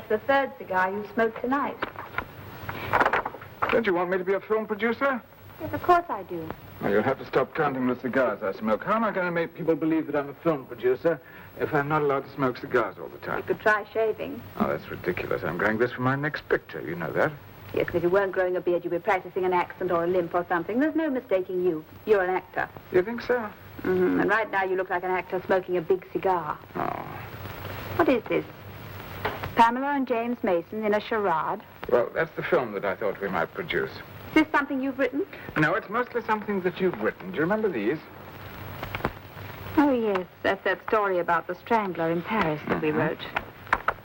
to the third cigar you smoked tonight. Don't you want me to be a film producer? Yes, of course I do. Well, you'll have to stop counting the cigars I smoke. How am I going to make people believe that I'm a film producer if I'm not allowed to smoke cigars all the time? You could try shaving. Oh, that's ridiculous. I'm growing this for my next picture. You know that. Yes, and if you weren't growing a beard, you'd be practicing an accent or a limp or something. There's no mistaking you. You're an actor. You think so? Mm-hmm. And right now you look like an actor smoking a big cigar. Oh. What is this? Pamela and James Mason in a charade? Well, that's the film that I thought we might produce. Is this something you've written? No, it's mostly something that you've written. Do you remember these? Oh, yes. That's that story about the strangler in Paris that we wrote.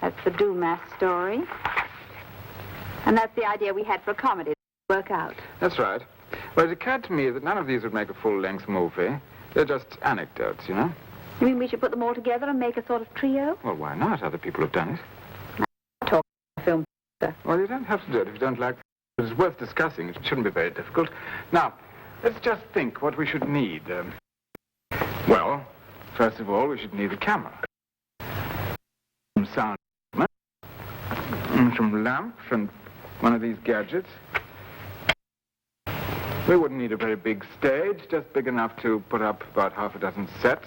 That's the Dumas story. And that's the idea we had for a comedy to work out. That's right. Well, it occurred to me that none of these would make a full-length movie. They're just anecdotes, you know? You mean we should put them all together and make a sort of trio? Well, why not? Other people have done it. Talk film. Well, you don't have to do it if you don't like it. It's worth discussing. It shouldn't be very difficult. Now, let's just think what we should need. Well, first of all, we should need a camera. Some sound, some lamps, and one of these gadgets. We wouldn't need a very big stage, just big enough to put up about half a dozen sets.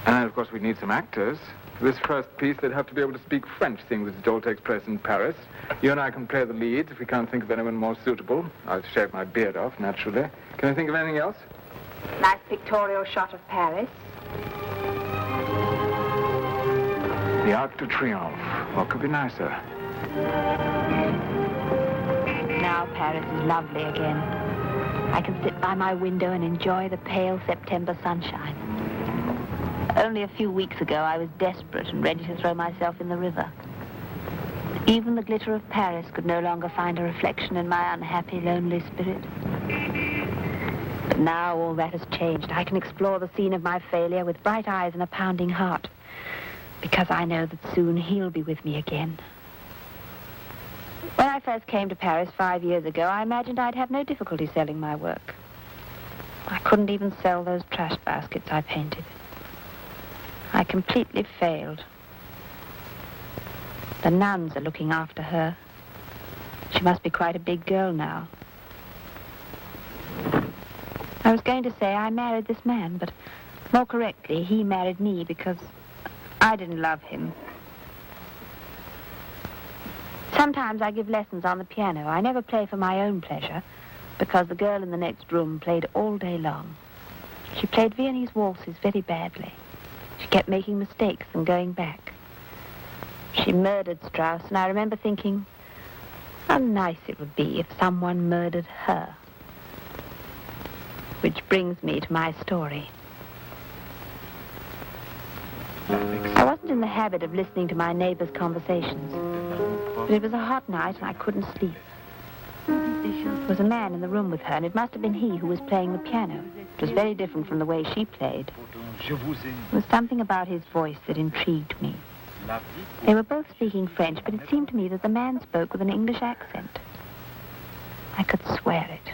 And then, of course, we'd need some actors. For this first piece, they'd have to be able to speak French, seeing that it all takes place in Paris. You and I can play the leads if we can't think of anyone more suitable. I'll shave my beard off, naturally. Can you think of anything else? Nice pictorial shot of Paris. The Arc de Triomphe. What could be nicer? Now Paris is lovely again. I can sit by my window and enjoy the pale September sunshine. Only a few weeks ago, I was desperate and ready to throw myself in the river. Even the glitter of Paris could no longer find a reflection in my unhappy, lonely spirit. But now all that has changed. I can explore the scene of my failure with bright eyes and a pounding heart, because I know that soon he'll be with me again. When I first came to Paris 5 years ago, I imagined I'd have no difficulty selling my work. I couldn't even sell those trash baskets I painted. I completely failed. The nuns are looking after her. She must be quite a big girl now. I was going to say I married this man, but more correctly, he married me because I didn't love him. Sometimes I give lessons on the piano. I never play for my own pleasure, because the girl in the next room played all day long. She played Viennese waltzes very badly. She kept making mistakes and going back. She murdered Strauss, and I remember thinking, how nice it would be if someone murdered her. Which brings me to my story. I wasn't in the habit of listening to my neighbors' conversations, but it was a hot night and I couldn't sleep. There was a man in the room with her, and it must have been he who was playing the piano. It was very different from the way she played. There was something about his voice that intrigued me. They were both speaking French, but it seemed to me that the man spoke with an English accent. I could swear it.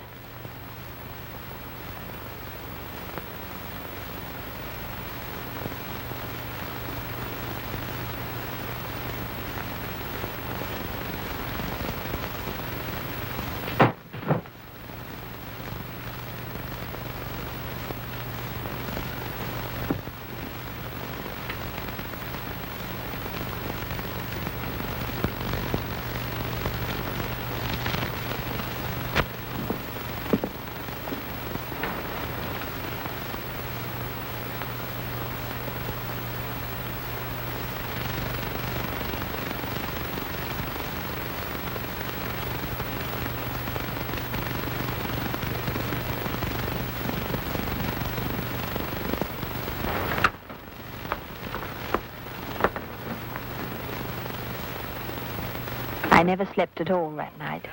I never slept at all that night.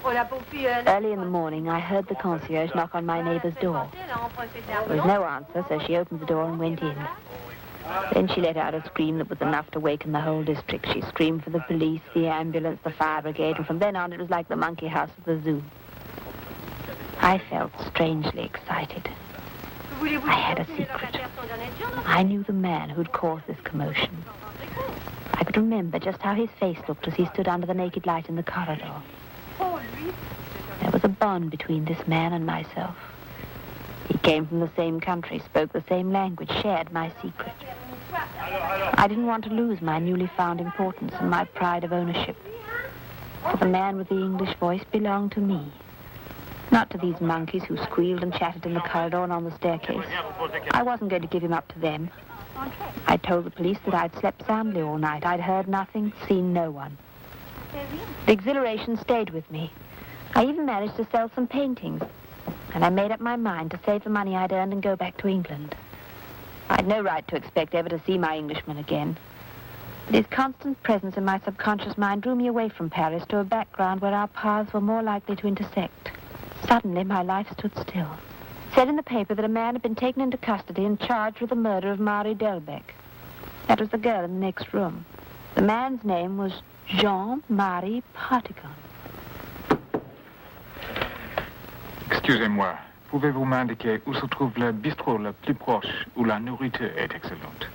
Early in the morning, I heard the concierge knock on my neighbor's door. There was no answer, so she opened the door and went in. Then she let out a scream that was enough to waken the whole district. She screamed for the police, the ambulance, the fire brigade, and from then on it was like the monkey house at the zoo. I felt strangely excited. I had a secret. I knew the man who'd caused this commotion. I could could remember just how his face looked as he stood under the naked light in the corridor. There was a bond between this man and myself. He came from the same country, spoke the same language, shared my secret. I didn't want to lose my newly found importance and my pride of ownership. For the man with the English voice belonged to me. Not to these monkeys who squealed and chattered in the corridor and on the staircase. I wasn't going to give him up to them. I told the police that I'd slept soundly all night. I'd heard nothing, seen no one. The exhilaration stayed with me. I even managed to sell some paintings. And I made up my mind to save the money I'd earned and go back to England. I'd no right to expect ever to see my Englishman again. But his constant presence in my subconscious mind drew me away from Paris to a background where our paths were more likely to intersect. Suddenly, my life stood still. It said in the paper that a man had been taken into custody and charged with the murder of Marie Delbecq. That was the girl in the next room. The man's name was Jean-Marie Partigan. Excusez-moi, pouvez-vous m'indiquer où se trouve le bistrot le plus proche où la nourriture est excellente?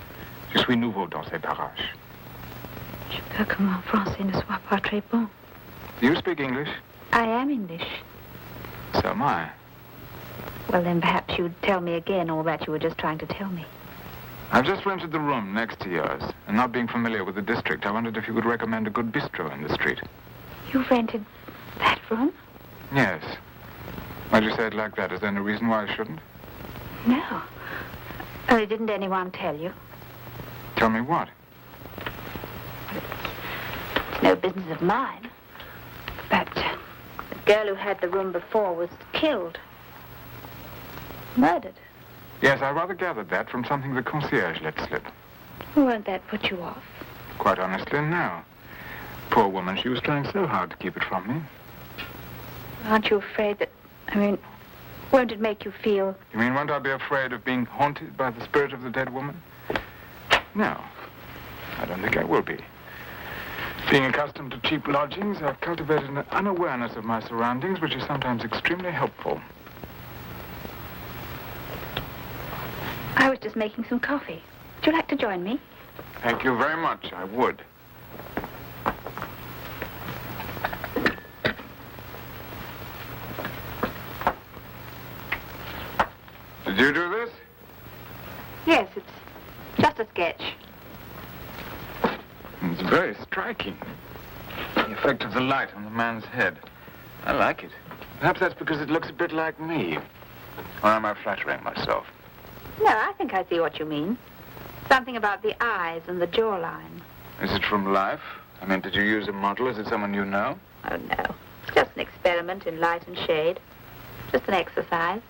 Je suis nouveau dans ces parages. Je peux que mon français ne soit pas très bon. Do you speak English? I am English. So am I. Well, then perhaps you'd tell me again all that you were just trying to tell me. I've just rented the room next to yours, and not being familiar with the district, I wondered if you could recommend a good bistro in the street. You rented that room? Yes. Why'd you say it like that? Is there any reason why I shouldn't? No. Oh, didn't anyone tell you? Tell me what? It's no business of mine. But the girl who had the room before was killed. Murdered. Yes, I rather gathered that from something the concierge let slip. Won't that put you off? Quite honestly, no. Poor woman, she was trying so hard to keep it from me. Aren't you afraid that... won't it make you feel... You mean, won't I be afraid of being haunted by the spirit of the dead woman? No, I don't think I will be. Being accustomed to cheap lodgings, I've cultivated an unawareness of my surroundings, which is sometimes extremely helpful. I was just making some coffee. Would you like to join me? Thank you very much, I would. Did you do this? Yes, it's just a sketch. It's very striking. The effect of the light on the man's head. I like it. Perhaps that's because it looks a bit like me. Or am I flattering myself? No, I think I see what you mean. Something about the eyes and the jawline. Is it from life? I mean, did you use a model? Is it someone you know? Oh, no. It's just an experiment in light and shade. Just an exercise.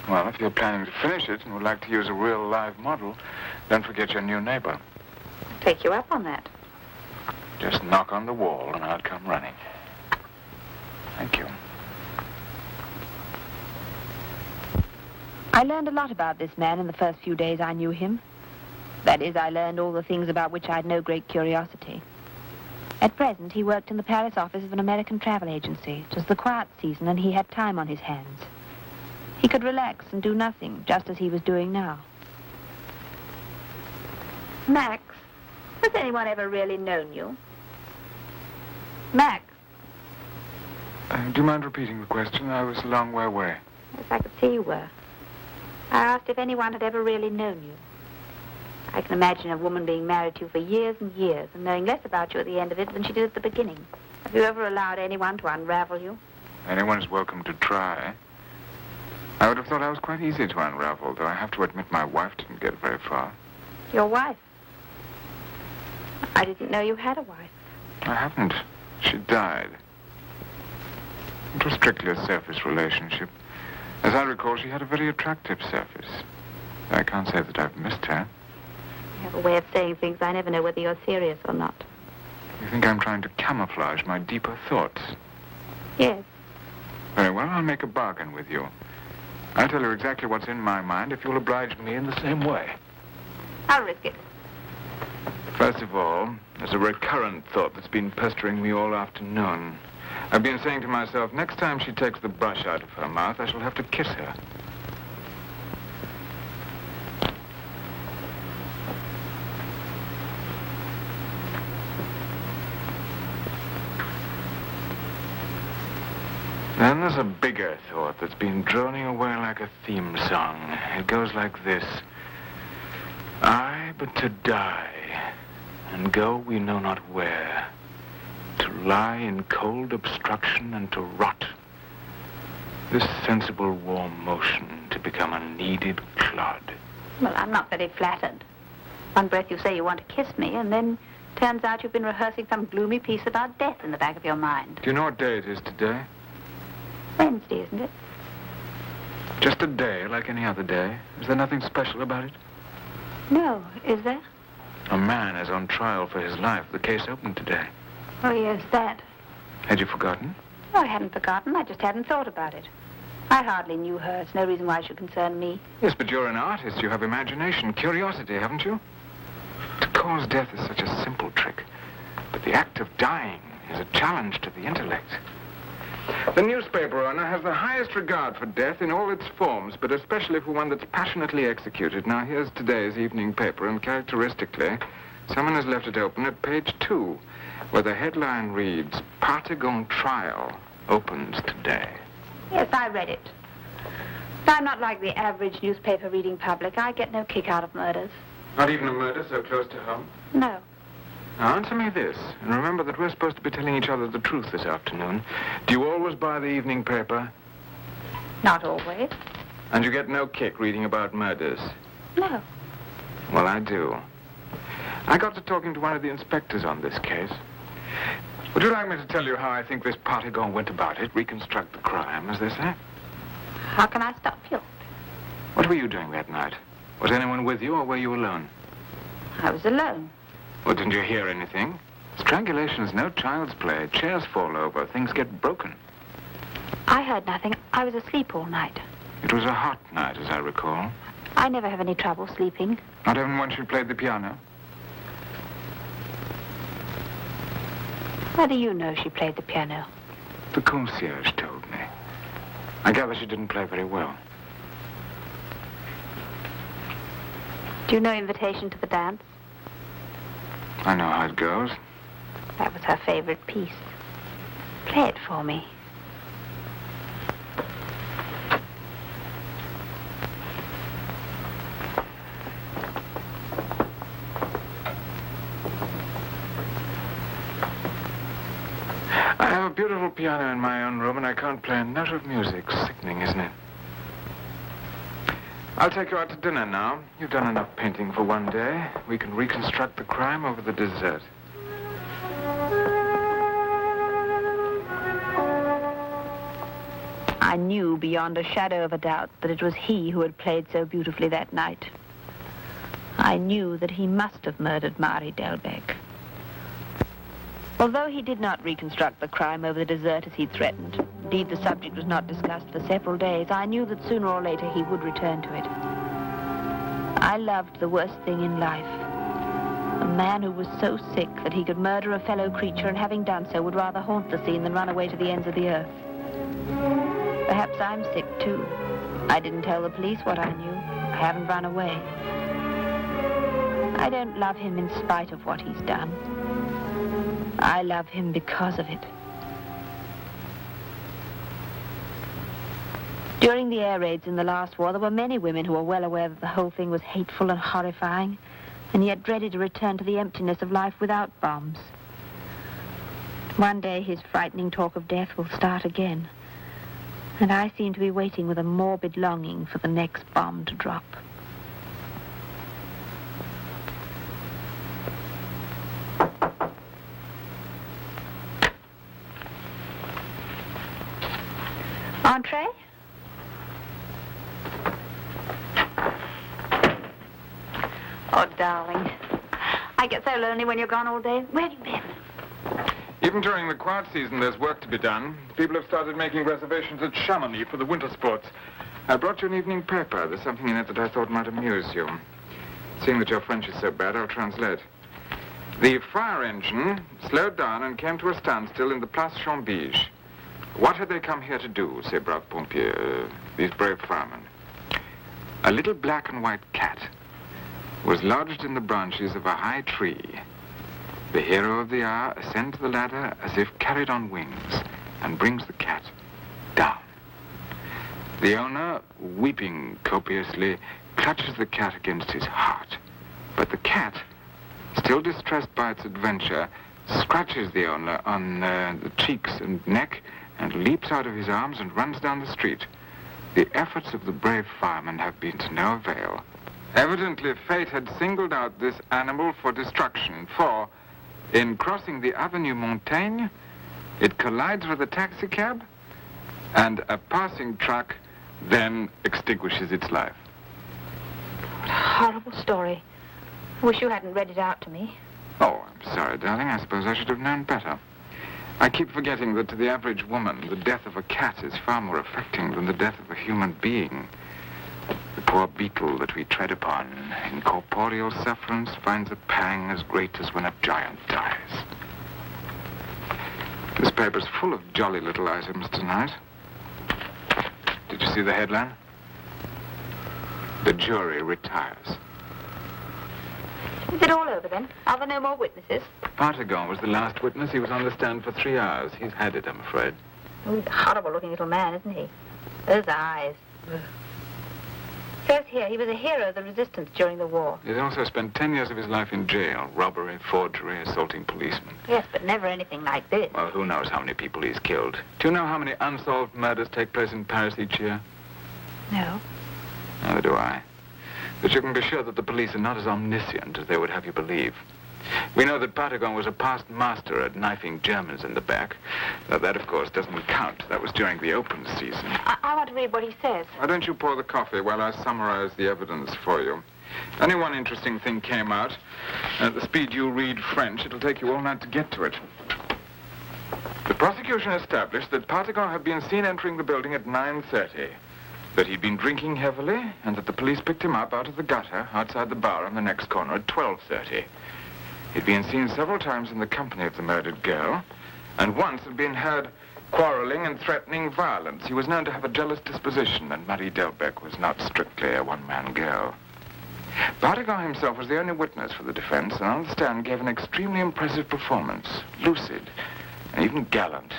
Well, if you're planning to finish it and would like to use a real live model, don't forget your new neighbor. I'll take you up on that. Just knock on the wall and I'll come running. Thank you. I learned a lot about this man in the first few days I knew him. That is, I learned all the things about which I had no great curiosity. At present, he worked in the Paris office of an American travel agency. It was the quiet season, and he had time on his hands. He could relax and do nothing, just as he was doing now. Max, has anyone ever really known you? Max? Do you mind repeating the question? I was a long way away. Yes, I could see you were. I asked if anyone had ever really known you. I can imagine a woman being married to you for years and years and knowing less about you at the end of it than she did at the beginning. Have you ever allowed anyone to unravel you? Anyone is welcome to try. I would have thought I was quite easy to unravel, though I have to admit my wife didn't get very far. Your wife? I didn't know you had a wife. I haven't. She died. It was strictly a surface relationship. As I recall, she had a very attractive surface. I can't say that I've missed her. You have a way of saying things. I never know whether you're serious or not. You think I'm trying to camouflage my deeper thoughts? Yes. Very well, I'll make a bargain with you. I'll tell you exactly what's in my mind if you'll oblige me in the same way. I'll risk it. First of all, there's a recurrent thought that's been pestering me all afternoon. I've been saying to myself, next time she takes the brush out of her mouth, I shall have to kiss her. Then there's a bigger thought that's been droning away like a theme song. It goes like this. Aye, but to die, and go we know not where, to lie in cold obstruction and to rot, this sensible warm motion to become a kneaded clod. Well, I'm not very flattered. One breath you say you want to kiss me, and then turns out you've been rehearsing some gloomy piece about death in the back of your mind. Do you know what day it is today? Wednesday, isn't it? Just a day like any other day. Is there nothing special about it? No, is there? A man is on trial for his life. The case opened today. Oh, yes, that. Had you forgotten? Oh, I hadn't forgotten. I just hadn't thought about it. I hardly knew her. It's no reason why it should concern me. Yes, but you're an artist. You have imagination, curiosity, haven't you? To cause death is such a simple trick. But the act of dying is a challenge to the intellect. The newspaper owner has the highest regard for death in all its forms, but especially for one that's passionately executed. Now, here's today's evening paper, and characteristically, someone has left it open at page 2, where the headline reads, Partigon Trial opens today. Yes, I read it. But I'm not like the average newspaper reading public. I get no kick out of murders. Not even a murder so close to home? No. Now, answer me this, and remember that we're supposed to be telling each other the truth this afternoon. Do you always buy the evening paper? Not always. And you get no kick reading about murders? No. Well, I do. I got to talking to one of the inspectors on this case. Would you like me to tell you how I think this Partigon went about it, reconstruct the crime, as they say? How can I stop you? What were you doing that night? Was anyone with you, or were you alone? I was alone. Well, didn't you hear anything? Strangulation is no child's play. Chairs fall over. Things get broken. I heard nothing. I was asleep all night. It was a hot night, as I recall. I never have any trouble sleeping. Not even when she played the piano? How do you know she played the piano? The concierge told me. I gather she didn't play very well. Do you know Invitation to the Dance? I know how it goes. That was her favorite piece. Play it for me. I have a beautiful piano in my own room, and I can't play a note of music. Sickening, isn't it? I'll take you out to dinner now. You've done enough painting for one day. We can reconstruct the crime over the dessert. I knew beyond a shadow of a doubt that it was he who had played so beautifully that night. I knew that he must have murdered Marie Delbecq. Although he did not reconstruct the crime over the dessert as he'd threatened, indeed the subject was not discussed for several days, I knew that sooner or later he would return to it. I loved the worst thing in life. A man who was so sick that he could murder a fellow creature, and having done so would rather haunt the scene than run away to the ends of the earth. Perhaps I'm sick too. I didn't tell the police what I knew. I haven't run away. I don't love him in spite of what he's done. I love him because of it. During the air raids in the last war, there were many women who were well aware that the whole thing was hateful and horrifying, and yet dreaded a return to the emptiness of life without bombs. One day his frightening talk of death will start again, and I seem to be waiting with a morbid longing for the next bomb to drop. Entree? Oh, darling. I get so lonely when you're gone all day. Where have you been? Even during the quiet season, there's work to be done. People have started making reservations at Chamonix for the winter sports. I brought you an evening paper. There's something in it that I thought might amuse you. Seeing that your French is so bad, I'll translate. The fire engine slowed down and came to a standstill in the Place Chambige. What had they come here to do, ces braves pompiers, these brave firemen? A little black and white cat was lodged in the branches of a high tree. The hero of the hour ascends the ladder as if carried on wings and brings the cat down. The owner, weeping copiously, clutches the cat against his heart. But the cat, still distressed by its adventure, scratches the owner on the cheeks and neck and leaps out of his arms and runs down the street. The efforts of the brave fireman have been to no avail. Evidently, fate had singled out this animal for destruction, for, in crossing the Avenue Montaigne, it collides with a taxicab, and a passing truck then extinguishes its life. What a horrible story. I wish you hadn't read it out to me. Oh, I'm sorry, darling. I suppose I should have known better. I keep forgetting that to the average woman, the death of a cat is far more affecting than the death of a human being. The poor beetle that we tread upon in corporeal sufferance finds a pang as great as when a giant dies. This paper's full of jolly little items tonight. Did you see the headline? The jury retires. Is it all over then? Are there no more witnesses? Partagon was the last witness. He was on the stand for 3 hours. He's had it, I'm afraid. Oh, he's a horrible-looking little man, isn't he? Those eyes. Says here he was a hero of the resistance during the war. He's also spent 10 years of his life in jail. Robbery, forgery, assaulting policemen. Yes, but never anything like this. Well, who knows how many people he's killed? Do you know how many unsolved murders take place in Paris each year? No. Neither do I. But you can be sure that the police are not as omniscient as they would have you believe. We know that Partagon was a past master at knifing Germans in the back. Now, that, of course, doesn't count. That was during the open season. I want to read what he says. Why don't you pour the coffee while I summarize the evidence for you? Only one interesting thing came out. At the speed you read French, it'll take you all night to get to it. The prosecution established that Partagon had been seen entering the building at 9:30. That he'd been drinking heavily, and that the police picked him up out of the gutter outside the bar on the next corner at 12:30. He'd been seen several times in the company of the murdered girl, and once had been heard quarreling and threatening violence. He was known to have a jealous disposition, and Marie Delbecq was not strictly a one-man girl. Partagon himself was the only witness for the defense, and on the stand gave an extremely impressive performance, lucid and even gallant.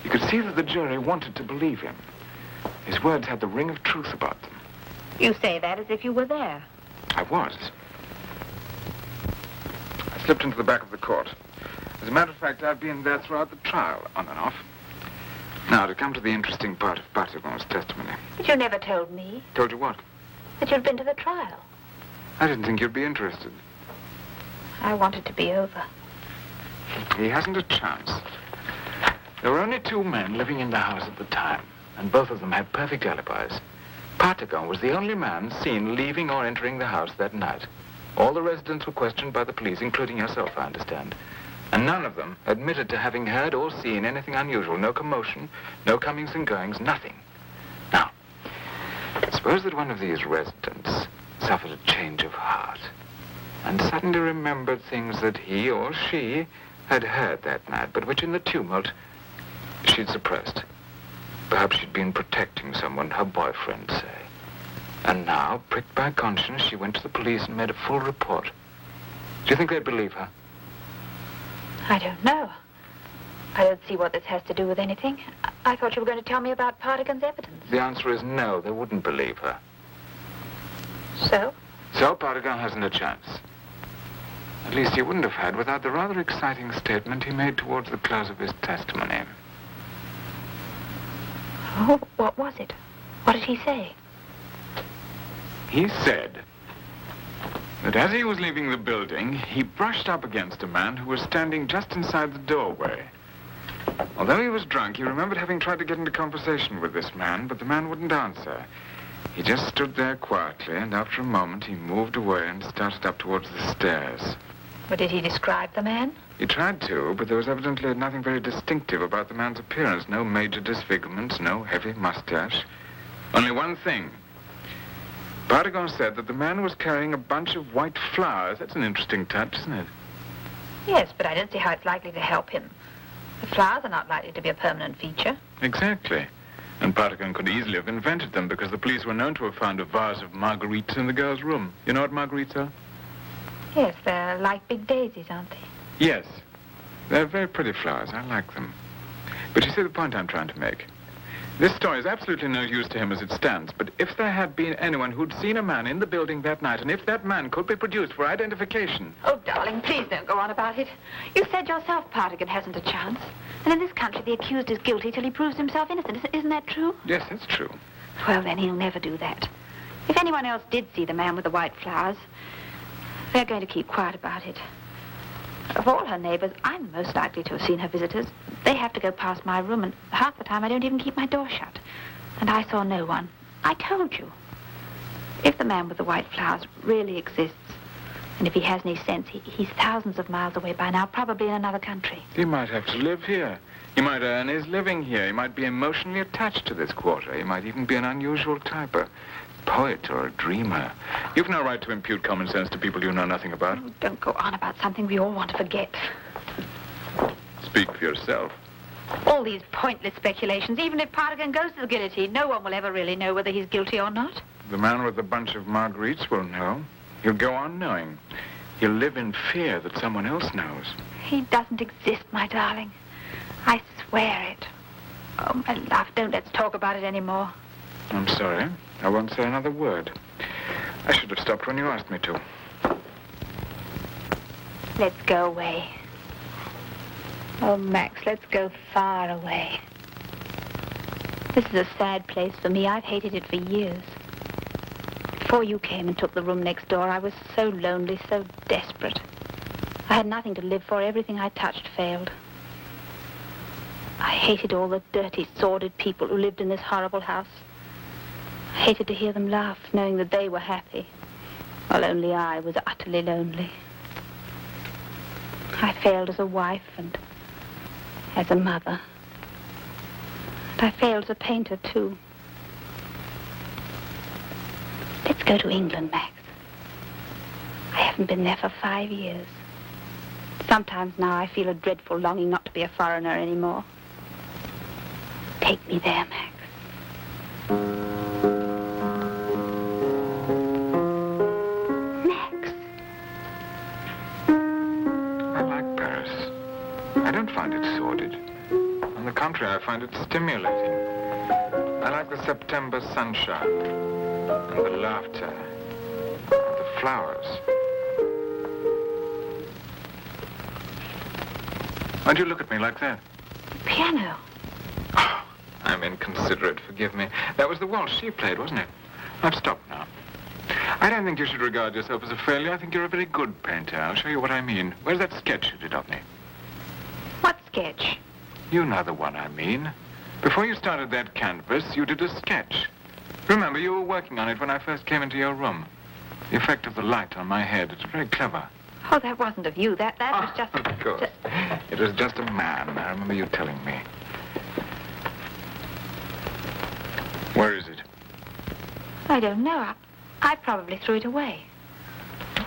You could see that the jury wanted to believe him. His words had the ring of truth about them. You say that as if you were there. I was. I slipped into the back of the court. As a matter of fact, I've been there throughout the trial, on and off. Now, to come to the interesting part of Partagon's testimony. But you never told me. Told you what? That you'd been to the trial. I didn't think you'd be interested. I want it to be over. He hasn't a chance. There were only 2 men living in the house at the time, and both of them had perfect alibis. Partagon was the only man seen leaving or entering the house that night. All the residents were questioned by the police, including yourself, I understand. And none of them admitted to having heard or seen anything unusual. No commotion, no comings and goings, nothing. Now, suppose that one of these residents suffered a change of heart and suddenly remembered things that he or she had heard that night, but which in the tumult she'd suppressed. Perhaps she'd been protecting someone, her boyfriend, say. And now, pricked by conscience, she went to the police and made a full report. Do you think they'd believe her? I don't know. I don't see what this has to do with anything. I thought you were going to tell me about Partagon's evidence. The answer is no, they wouldn't believe her. So? So Partagon hasn't a chance. At least he wouldn't have had without the rather exciting statement he made towards the close of his testimony. Oh, what was it? What did he say? He said that as he was leaving the building, he brushed up against a man who was standing just inside the doorway. Although he was drunk, he remembered having tried to get into conversation with this man, but the man wouldn't answer. He just stood there quietly, and after a moment, he moved away and started up towards the stairs. But did he describe the man? He tried to, but there was evidently nothing very distinctive about the man's appearance. No major disfigurements, no heavy mustache. Only one thing. Partagon said that the man was carrying a bunch of white flowers. That's an interesting touch, isn't it? Yes, but I don't see how it's likely to help him. The flowers are not likely to be a permanent feature. Exactly. And Partagon could easily have invented them because the police were known to have found a vase of marguerites in the girl's room. You know what marguerites are? Yes, they're like big daisies, aren't they? Yes. They're very pretty flowers. I like them. But you see the point I'm trying to make. This story is absolutely no use to him as it stands, but if there had been anyone who'd seen a man in the building that night, and if that man could be produced for identification... Oh, darling, please don't go on about it. You said yourself Partigan hasn't a chance. And in this country, the accused is guilty till he proves himself innocent. Isn't that true? Yes, that's true. Well, then he'll never do that. If anyone else did see the man with the white flowers, they're going to keep quiet about it. Of all her neighbors, I'm most likely to have seen her visitors. They have to go past my room, and half the time I don't even keep my door shut. And I saw no one. I told you. If the man with the white flowers really exists, and if he has any sense, he's thousands of miles away by now, probably in another country. He might have to live here. He might earn his living here. He might be emotionally attached to this quarter. He might even be an unusual type, a poet or a dreamer. You've no right to impute common sense to people you know nothing about. Oh, don't go on about something we all want to forget. Speak for yourself. All these pointless speculations. Even if Partigan goes to the guillotine, no one will ever really know whether he's guilty or not. The man with the bunch of marguerites will know. He'll go on knowing. He'll live in fear that someone else knows. He doesn't exist, my darling. I swear it. Oh, my love, don't let's talk about it anymore. I'm sorry. I won't say another word. I should have stopped when you asked me to. Let's go away. Oh, Max, let's go far away. This is a sad place for me. I've hated it for years. Before you came and took the room next door, I was so lonely, so desperate. I had nothing to live for. Everything I touched failed. I hated all the dirty, sordid people who lived in this horrible house. I hated to hear them laugh, knowing that they were happy, while only I was utterly lonely. I failed as a wife and as a mother. And I failed as a painter, too. Let's go to England, Max. I haven't been there for 5 years. Sometimes now I feel a dreadful longing not to be a foreigner anymore. Take me there, Max. Max. I like Paris. I don't find it sordid. On the contrary, I find it stimulating. I like the September sunshine, and the laughter, and the flowers. Why'd you look at me like that? The piano. Oh, I'm inconsiderate, forgive me. That was the waltz she played, wasn't it? I've stopped now. I don't think you should regard yourself as a failure. I think you're a very good painter. I'll show you what I mean. Where's that sketch you did of me? What sketch? You know the one I mean. Before you started that canvas, you did a sketch. Remember, you were working on it when I first came into your room. The effect of the light on my head. It's very clever. Oh, that wasn't of you. That was just... Of course. It was just a man. I remember you telling me. Where is it? I don't know. I probably threw it away.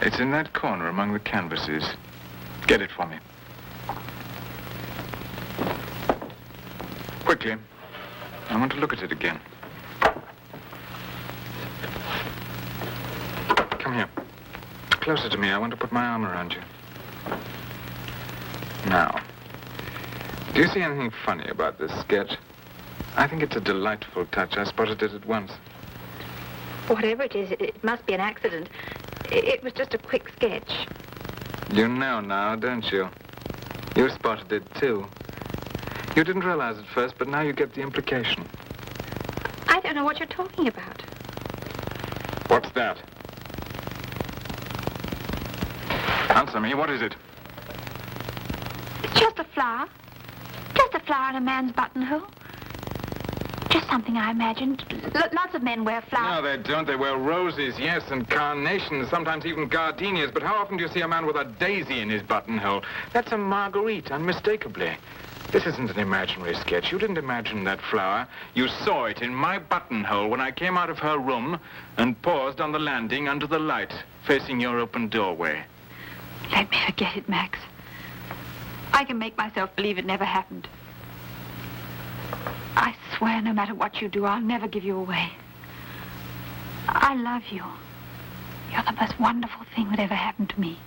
It's in that corner among the canvases. Get it for me. Quickly. I want to look at it again. Come here. Closer to me. I want to put my arm around you. Now, do you see anything funny about this sketch? I think it's a delightful touch. I spotted it at once. Whatever it is, it must be an accident. It was just a quick sketch. You know now, don't you? You spotted it, too. You didn't realize it first, but now you get the implication. I don't know what you're talking about. What's that? Answer me, what is it? It's just a flower. Just a flower in a man's buttonhole. Just something I imagined. Lots of men wear flowers. No, they don't. They wear roses, yes, and carnations, sometimes even gardenias. But how often do you see a man with a daisy in his buttonhole? That's a marguerite, unmistakably. This isn't an imaginary sketch. You didn't imagine that flower. You saw it in my buttonhole when I came out of her room and paused on the landing under the light, facing your open doorway. Let me forget it, Max. I can make myself believe it never happened. I swear no matter what you do, I'll never give you away. I love you. You're the most wonderful thing that ever happened to me.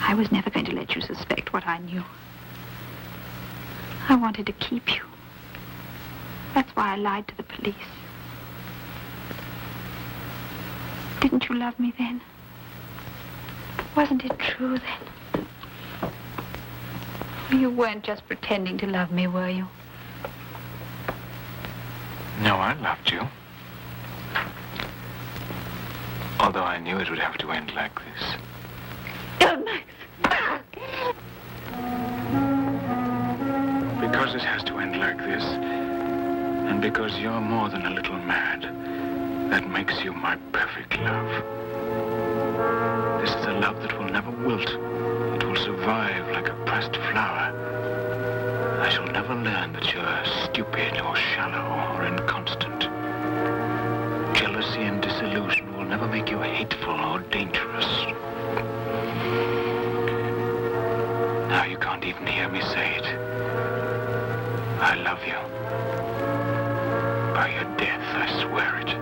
I was never going to let you suspect what I knew. I wanted to keep you. That's why I lied to the police. Didn't you love me then? Wasn't it true then? You weren't just pretending to love me, were you? No, I loved you. Although I knew it would have to end like this. Oh, Max. Because it has to end like this, and because you're more than a little mad, that makes you my perfect love. This is a love that will never wilt. It will survive like a pressed flower. I shall never learn that you're stupid or shallow or inconstant. Jealousy and disillusion will never make you hateful or dangerous. Now you can't even hear me say it. I love you. By your death, I swear it.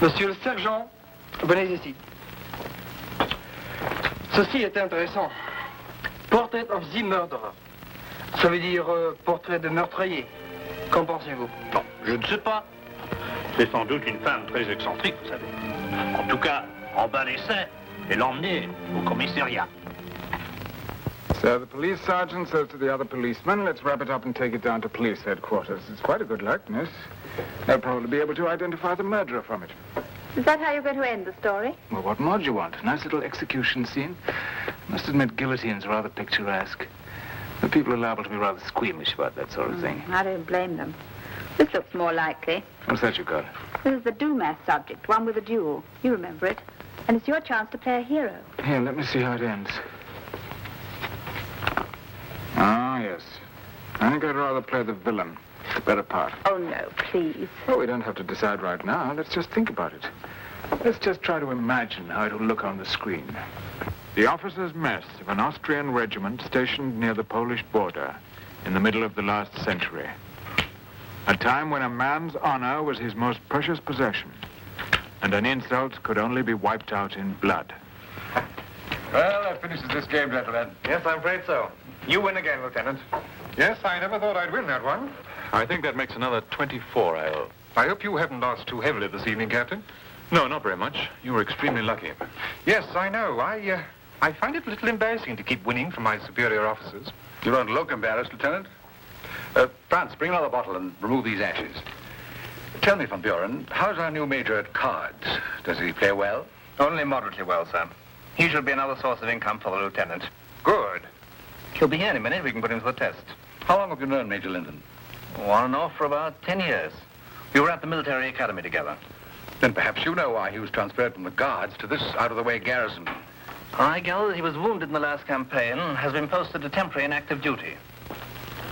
Monsieur le sergent, venez ici. Ceci est intéressant. Portrait of the murderer. Ça veut dire portrait de meurtrier. Qu'en pensez-vous? Bon, je ne sais pas. C'est sans doute une femme très excentrique, vous savez. En tout cas, en bas l'essai et l'emmener au commissariat. So the police sergeant says to the other policeman, let's wrap it up and take it down to police headquarters. It's quite a good likeness. They'll probably be able to identify the murderer from it. Is that how you're going to end the story? Well, what more do you want? Nice little execution scene? Must admit, guillotine's rather picturesque. The people are liable to be rather squeamish about that sort of thing. I don't blame them. This looks more likely. What's that you got? This is the Dumas subject, one with a duel. You remember it. And it's your chance to play a hero. Here, let me see how it ends. Ah, yes. I think I'd rather play the villain. The better part. Oh, no, please. Oh, we don't have to decide right now. Let's just think about it. Let's just try to imagine how it'll look on the screen. The officers' mess of an Austrian regiment stationed near the Polish border in the middle of the last century. A time when a man's honor was his most precious possession, and an insult could only be wiped out in blood. Well, that finishes this game, gentlemen. Yes, I'm afraid so. You win again, Lieutenant. Yes, I never thought I'd win that one. I think that makes another 24 I owe. I hope you haven't lost too heavily this evening, Captain. No, not very much. You were extremely lucky. Yes, I know. I find it a little embarrassing to keep winning from my superior officers. You don't look embarrassed, Lieutenant. Franz, bring another bottle and remove these ashes. Tell me, Von Buren, how's our new major at cards? Does he play well? Only moderately well, sir. He should be another source of income for the lieutenant. Good. He'll be here in a minute. We can put him to the test. How long have you known Major Linden? On and off for about 10 years. We were at the military academy together. Then perhaps you know why he was transferred from the Guards to this out-of-the-way garrison. I gather that he was wounded in the last campaign and has been posted to temporary and active duty.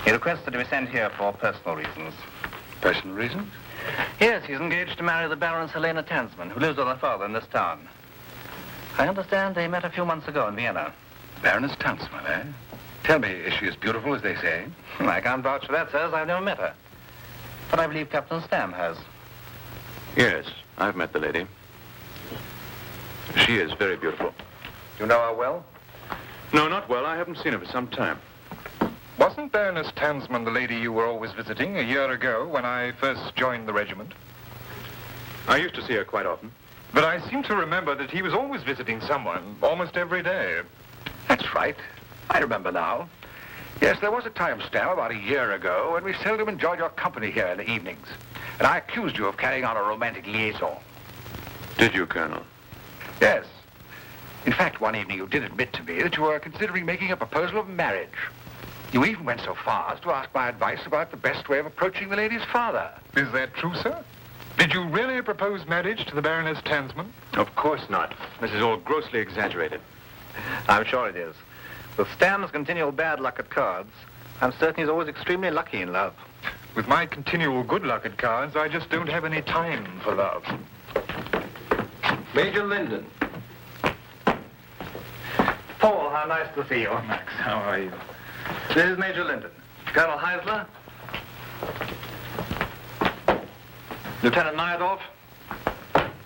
He requested to be sent here for personal reasons. Personal reasons? Yes, he's engaged to marry the Baroness Helena Tansman, who lives with her father in this town. I understand they met a few months ago in Vienna. Baroness Tansman, eh? Tell me, is she as beautiful as they say? I can't vouch for that, sir, as I've never met her. But I believe Captain Stam has. Yes, I've met the lady. She is very beautiful. You know her well? No, not well. I haven't seen her for some time. Wasn't Baroness Tansman the lady you were always visiting a year ago when I first joined the regiment? I used to see her quite often. But I seem to remember that he was always visiting someone, almost every day. That's right. I remember now. Yes, there was a time, Stam, about a year ago, when we seldom enjoyed your company here in the evenings. And I accused you of carrying on a romantic liaison. Did you, Colonel? Yes. In fact, one evening you did admit to me that you were considering making a proposal of marriage. You even went so far as to ask my advice about the best way of approaching the lady's father. Is that true, sir? Did you really propose marriage to the Baroness Tansman? Of course not. This is all grossly exaggerated. I'm sure it is. With Stam's continual bad luck at cards, I'm certain he's always extremely lucky in love. With my continual good luck at cards, I just don't have any time for love. Major Linden. Paul, how nice to see you. Max, how are you? This is Major Linden. Colonel Heisler. Lieutenant Meyerdorf.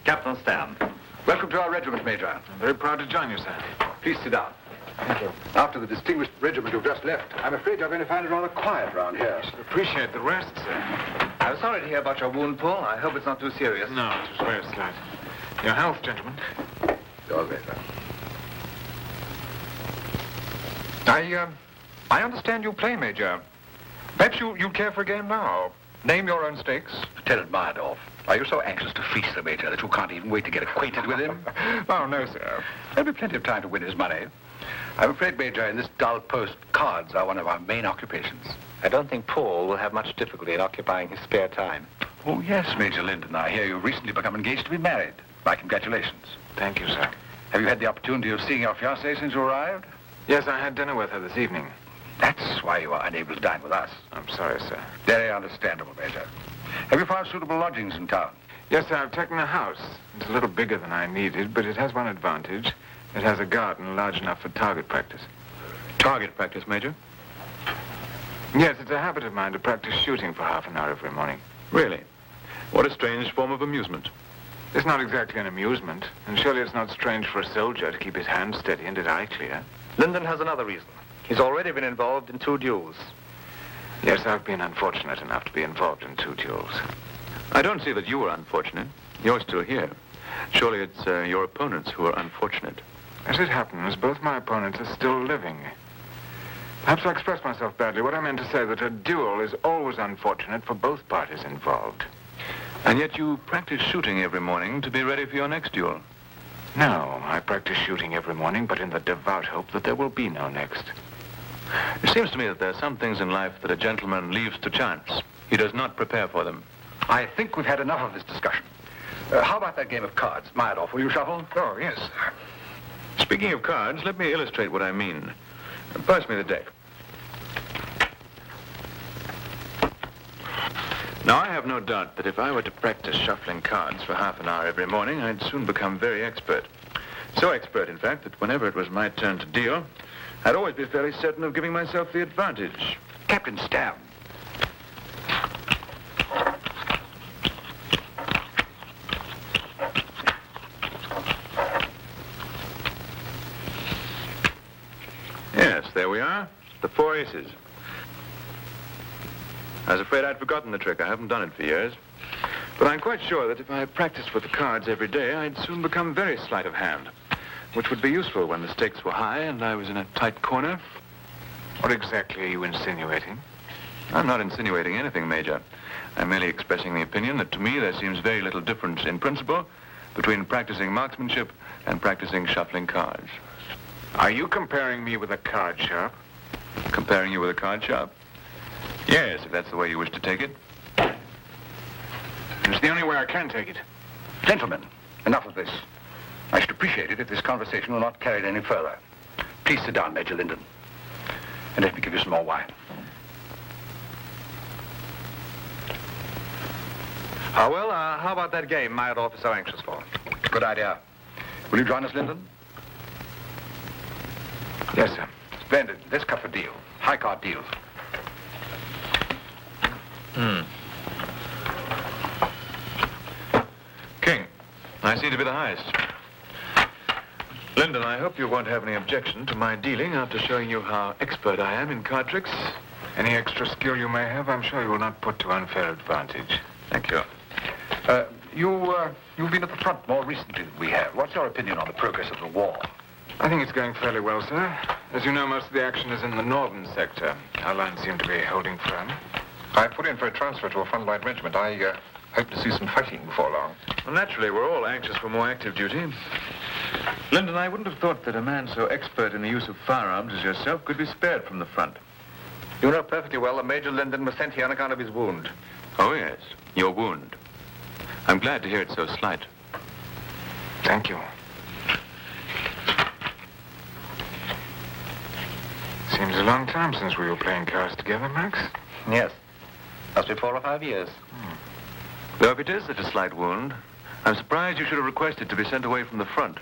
Captain Stam. Welcome to our regiment, Major. I'm very proud to join you, sir. Please sit down. Thank you. After the distinguished regiment you've just left, I'm afraid you're going to find it rather quiet around here. Appreciate the rest, sir. I'm sorry to hear about your wound, Paul. I hope it's not too serious. No, it was very slight. Your health, gentlemen. Yours, Major. I understand you play, Major. Perhaps you care for a game now. Name your own stakes. Lieutenant Meyerdorf, are you so anxious to feast the Major that you can't even wait to get acquainted with him? Oh, no, sir. There'll be plenty of time to win his money. I'm afraid, Major, in this dull post, cards are one of our main occupations. I don't think Paul will have much difficulty in occupying his spare time. Oh, yes, Major Linden. I hear you've recently become engaged to be married. My congratulations. Thank you, sir. Have you had the opportunity of seeing your fiancée since you arrived? Yes, I had dinner with her this evening. That's why you are unable to dine with us. I'm sorry, sir. Very understandable, Major. Have you found suitable lodgings in town? Yes, sir, I've taken a house. It's a little bigger than I needed, but it has one advantage. It has a garden large enough for target practice. Target practice, Major? Yes, it's a habit of mine to practice shooting for half an hour every morning. Really? What a strange form of amusement. It's not exactly an amusement, and surely it's not strange for a soldier to keep his hand steady and his eye clear. Linden has another reason. He's already been involved in 2 duels. Yes, I've been unfortunate enough to be involved in 2 duels. I don't see that you were unfortunate. You're still here. Surely it's your opponents who are unfortunate. As it happens, both my opponents are still living. Perhaps I expressed myself badly. What I meant to say that a duel is always unfortunate for both parties involved. And yet you practice shooting every morning to be ready for your next duel. No, I practice shooting every morning, but in the devout hope that there will be no next. It seems to me that there are some things in life that a gentleman leaves to chance. He does not prepare for them. I think we've had enough of this discussion. How about that game of cards? Meyerdorf, will you shuffle? Oh, yes. Speaking of cards, let me illustrate what I mean. Pass me the deck. Now, I have no doubt that if I were to practice shuffling cards for half an hour every morning, I'd soon become very expert. So expert, in fact, that whenever it was my turn to deal, I'd always be fairly certain of giving myself the advantage. Captain Stam. Yes, there we are. The 4 aces. I was afraid I'd forgotten the trick. I haven't done it for years. But I'm quite sure that if I practiced with the cards every day, I'd soon become very sleight of hand, which would be useful when the stakes were high and I was in a tight corner. What exactly are you insinuating? I'm not insinuating anything, Major. I'm merely expressing the opinion that to me there seems very little difference in principle between practicing marksmanship and practicing shuffling cards. Are you comparing me with a card sharp? Comparing you with a card sharp? Yes, if that's the way you wish to take it. It's the only way I can take it. Gentlemen, enough of this. I should appreciate it if this conversation were not carried any further. Please sit down, Major Linden. And let me give you some more wine. Well, how about that game Meyerdorf is so anxious for? Good idea. Will you join us, Linden? Yes, sir. Splendid. Let's cut for deal. High card deal. King. I see to be the highest. Linden, I hope you won't have any objection to my dealing after showing you how expert I am in card tricks. Any extra skill you may have, I'm sure you will not put to unfair advantage. Thank you. You've been at the front more recently than we have. What's your opinion on the progress of the war? I think it's going fairly well, sir. As you know, most of the action is in the northern sector. Our lines seem to be holding firm. I put in for a transfer to a frontline regiment. I hope to see some fighting before long. Well, naturally, we're all anxious for more active duty. Linden, I wouldn't have thought that a man so expert in the use of firearms as yourself could be spared from the front. You know perfectly well that Major Linden was sent here on account of his wound. Oh, yes, your wound. I'm glad to hear it so slight. Thank you. Seems a long time since we were playing cards together, Max. Yes. Must be 4 or 5 years. Though if it is such a slight wound, I'm surprised you should have requested to be sent away from the front.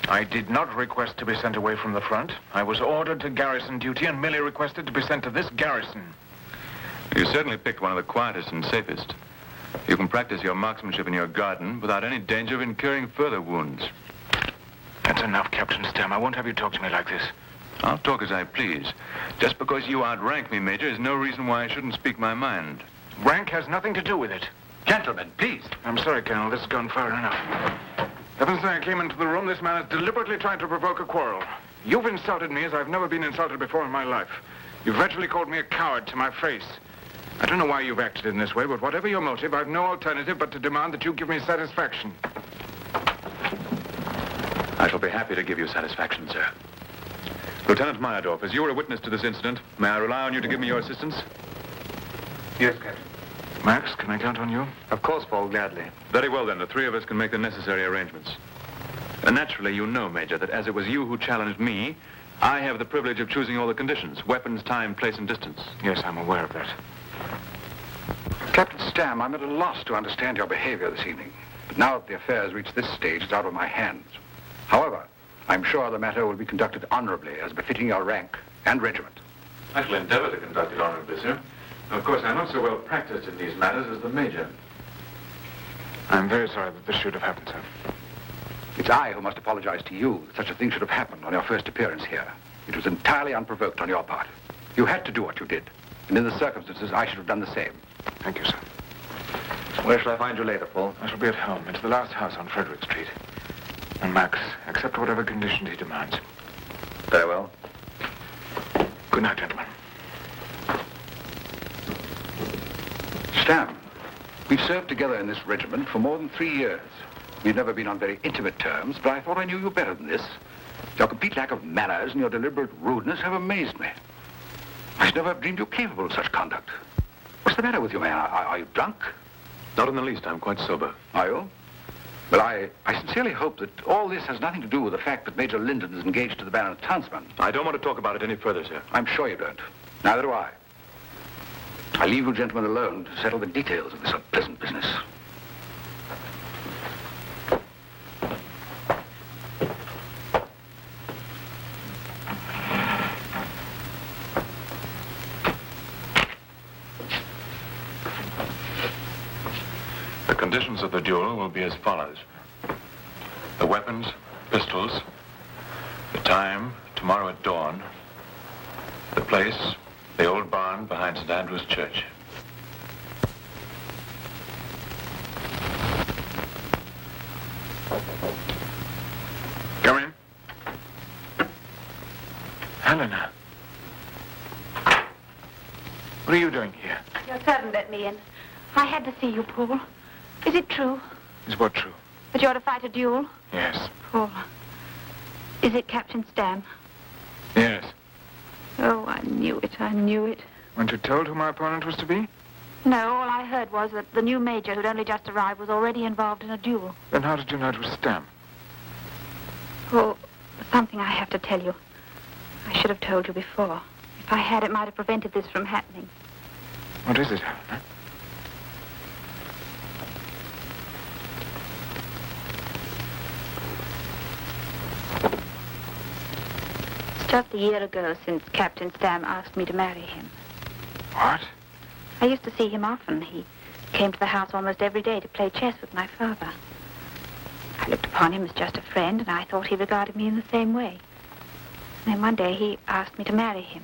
I did not request to be sent away from the front. I was ordered to garrison duty and merely requested to be sent to this garrison. You certainly picked one of the quietest and safest. You can practice your marksmanship in your garden without any danger of incurring further wounds. That's enough, Captain Stam. I won't have you talk to me like this. I'll talk as I please. Just because you outrank me, Major, is no reason why I shouldn't speak my mind. Rank has nothing to do with it. Gentlemen, please. I'm sorry, Colonel. This has gone far enough. Ever since I came into the room, this man has deliberately tried to provoke a quarrel. You've insulted me as I've never been insulted before in my life. You've virtually called me a coward to my face. I don't know why you've acted in this way, but whatever your motive, I've no alternative but to demand that you give me satisfaction. I shall be happy to give you satisfaction, sir. Lieutenant Meyerdorf, as you were a witness to this incident, may I rely on you to give me your assistance? Yes, Captain. Max, can I count on you? Of course, Paul, gladly. Very well, then. The three of us can make the necessary arrangements. Naturally, you know, Major, that as it was you who challenged me, I have the privilege of choosing all the conditions: weapons, time, place, and distance. Yes, I'm aware of that. Captain Stam, I'm at a loss to understand your behavior this evening. But now that the affair has reached this stage, it's out of my hands. However, I'm sure the matter will be conducted honorably, as befitting your rank and regiment. I shall endeavor to conduct it honorably, sir. Of course, I'm not so well practiced in these matters as the Major. I'm very sorry that this should have happened, sir. It's I who must apologize to you that such a thing should have happened on your first appearance here. It was entirely unprovoked on your part. You had to do what you did. And in the circumstances, I should have done the same. Thank you, sir. Where shall I find you later, Paul? I shall be at home. It's the last house on Frederick Street. And Max, accept whatever conditions he demands. Very well. Good night, gentlemen. Stam, we've served together in this regiment for more than 3 years. We've never been on very intimate terms, but I thought I knew you better than this. Your complete lack of manners and your deliberate rudeness have amazed me. I should never have dreamed you capable of such conduct. What's the matter with you, man? Are you drunk? Not in the least. I'm quite sober. Are you? Well, I sincerely hope that all this has nothing to do with the fact that Major Linden is engaged to the Baron's townsman. I don't want to talk about it any further, sir. I'm sure you don't. Neither do I. I leave you gentlemen alone to settle the details of this unpleasant business. The conditions of the duel will be as follows. The weapons, pistols. The time, tomorrow at dawn. The place, the old barn behind St. Andrew's Church. Come in. Helena. What are you doing here? Your servant let me in. I had to see you, Paul. Is it true Is what true? that you're to fight a duel? Yes. Paul, is it Captain Stam? Yes. Oh, I knew it. I knew it. Weren't you told who my opponent was to be? No, all I heard was that the new major who'd only just arrived was already involved in a duel. Then how did you know it was Stam? Oh, something I have to tell you. I should have told you before. If I had, it might have prevented this from happening. What is it, Helena? It's just a year ago since Captain Stam asked me to marry him. What? I used to see him often. He came to the house almost every day to play chess with my father. I looked upon him as just a friend, and I thought he regarded me in the same way. And then one day he asked me to marry him.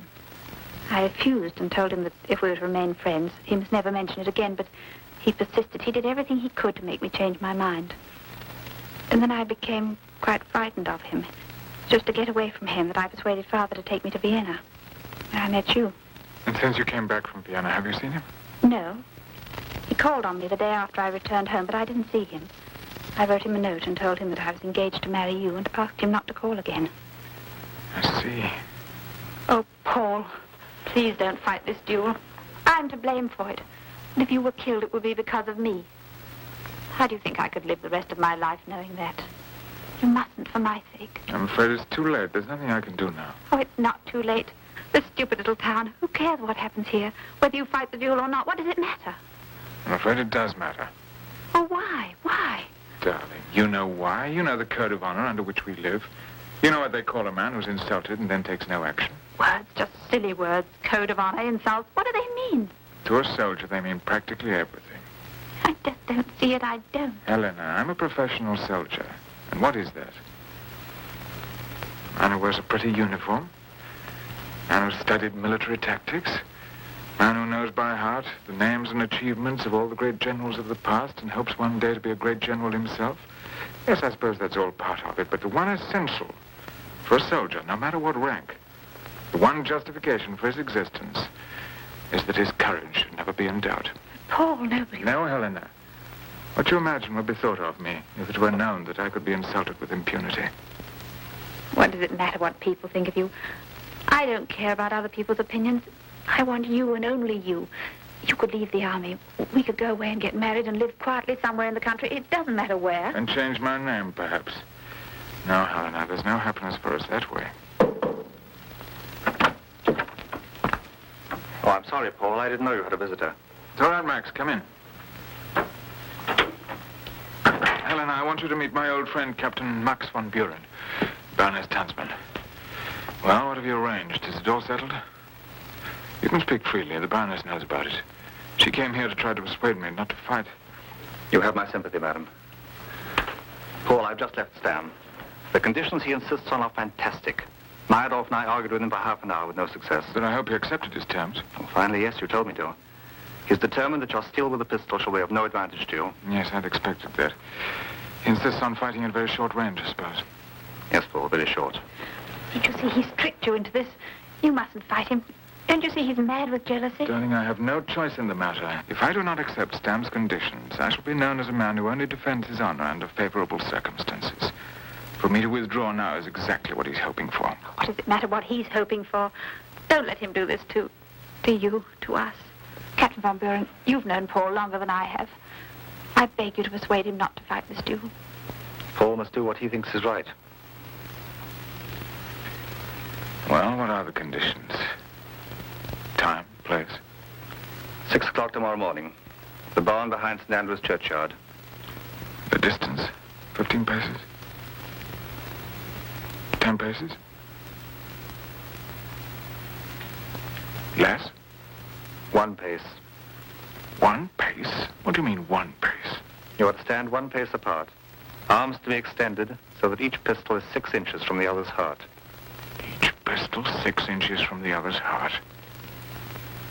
I refused and told him that if we were to remain friends, he must never mention it again, but he persisted. He did everything he could to make me change my mind. And then I became quite frightened of him. Just to get away from him that I persuaded Father to take me to Vienna, where I met you. And since you came back from Vienna, have you seen him? No. He called on me the day after I returned home, but I didn't see him. I wrote him a note and told him that I was engaged to marry you and asked him not to call again. I see. Oh, Paul, please don't fight this duel. I'm to blame for it. And if you were killed, it would be because of me. How do you think I could live the rest of my life knowing that? You mustn't for my sake. I'm afraid it's too late. There's nothing I can do now. Oh, it's not too late. This stupid little town. Who cares what happens here? Whether you fight the duel or not, what does it matter? I'm afraid it does matter. Oh, why? Why? darling, you know why. You know the code of honor under which we live. You know what they call a man who's insulted and then takes no action. Words, just silly words. Code of honor, insults. What do they mean? To a soldier, they mean practically everything. I just don't see it. I don't. Helena, I'm a professional soldier. And what is that? A man who wears a pretty uniform. A man who's studied military tactics. A man who knows by heart the names and achievements of all the great generals of the past and hopes one day to be a great general himself. Yes, I suppose that's all part of it, but the one essential for a soldier, no matter what rank, the one justification for his existence is that his courage should never be in doubt. Paul, nobody... No, Helena. What you imagine would be thought of me if it were known that I could be insulted with impunity. What does it matter what people think of you? I don't care about other people's opinions. I want you and only you. You could leave the army. We could go away and get married and live quietly somewhere in the country. It doesn't matter where. And change my name, perhaps. No, Helena, there's no happiness for us that way. Oh, I'm sorry, Paul. I didn't know you had a visitor. It's all right, Max. Come in. Helena, I want you to meet my old friend, Captain Max von Buren, Baroness Tansman. Well, what have you arranged? Is it all settled? You can speak freely. The Baroness knows about it. She came here to try to persuade me not to fight. You have my sympathy, madam. Paul, I've just left Stam. The conditions he insists on are fantastic. Myadolf and I argued with him for half an hour with no success. Then I hope he accepted his terms. Well, finally, yes, you told me to. He's determined that your skill with the pistol shall be of no advantage to you. Yes, I'd expected that. He insists on fighting at very short range, I suppose. Yes, Paul, very short. Don't you see he's tricked you into this? You mustn't fight him. Don't you see he's mad with jealousy? Darling, I have no choice in the matter. If I do not accept Stam's conditions, I shall be known as a man who only defends his honor under favorable circumstances. For me to withdraw now is exactly what he's hoping for. What does it matter what he's hoping for? Don't let him do this to you, to us. Captain von Buren, you've known Paul longer than I have. I beg you to persuade him not to fight this duel. Paul must do what he thinks is right. Well, what are the conditions? Time, place? 6 o'clock tomorrow morning. The barn behind St. Andrew's churchyard. The distance? 15 paces? 10 paces? Less? 1 pace. 1 pace? What do you mean 1 pace? You are to stand 1 pace apart. Arms to be extended so that each pistol is 6 inches from the other's heart. Each pistol 6 inches from the other's heart.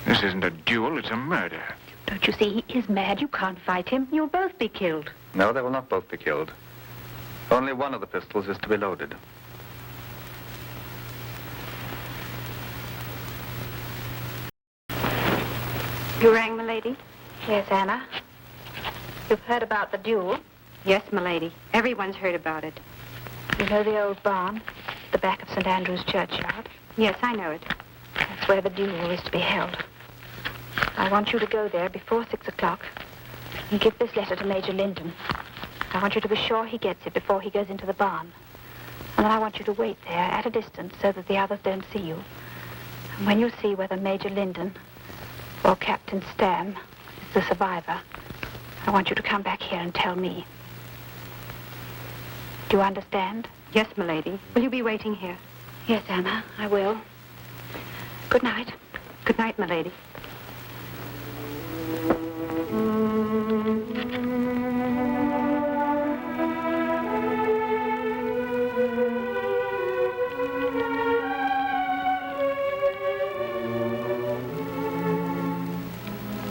This isn't a duel, it's a murder. Don't you see, he is mad. You can't fight him. You'll both be killed. No, they will not both be killed. Only one of the pistols is to be loaded. You rang, milady? Yes, Anna. You've heard about the duel? Yes, milady. Everyone's heard about it. You know the old barn? The back of St. Andrew's churchyard? Yes, I know it. That's where the duel is to be held. I want you to go there before 6 o'clock and give this letter to Major Lyndon. I want you to be sure he gets it before he goes into the barn. And then I want you to wait there at a distance so that the others don't see you. And when you see whether Major Lyndon or Captain Stam is the survivor, I want you to come back here and tell me. Do you understand? Yes, milady. Will you be waiting here? Yes, Anna, I will. Good night. Good night, milady.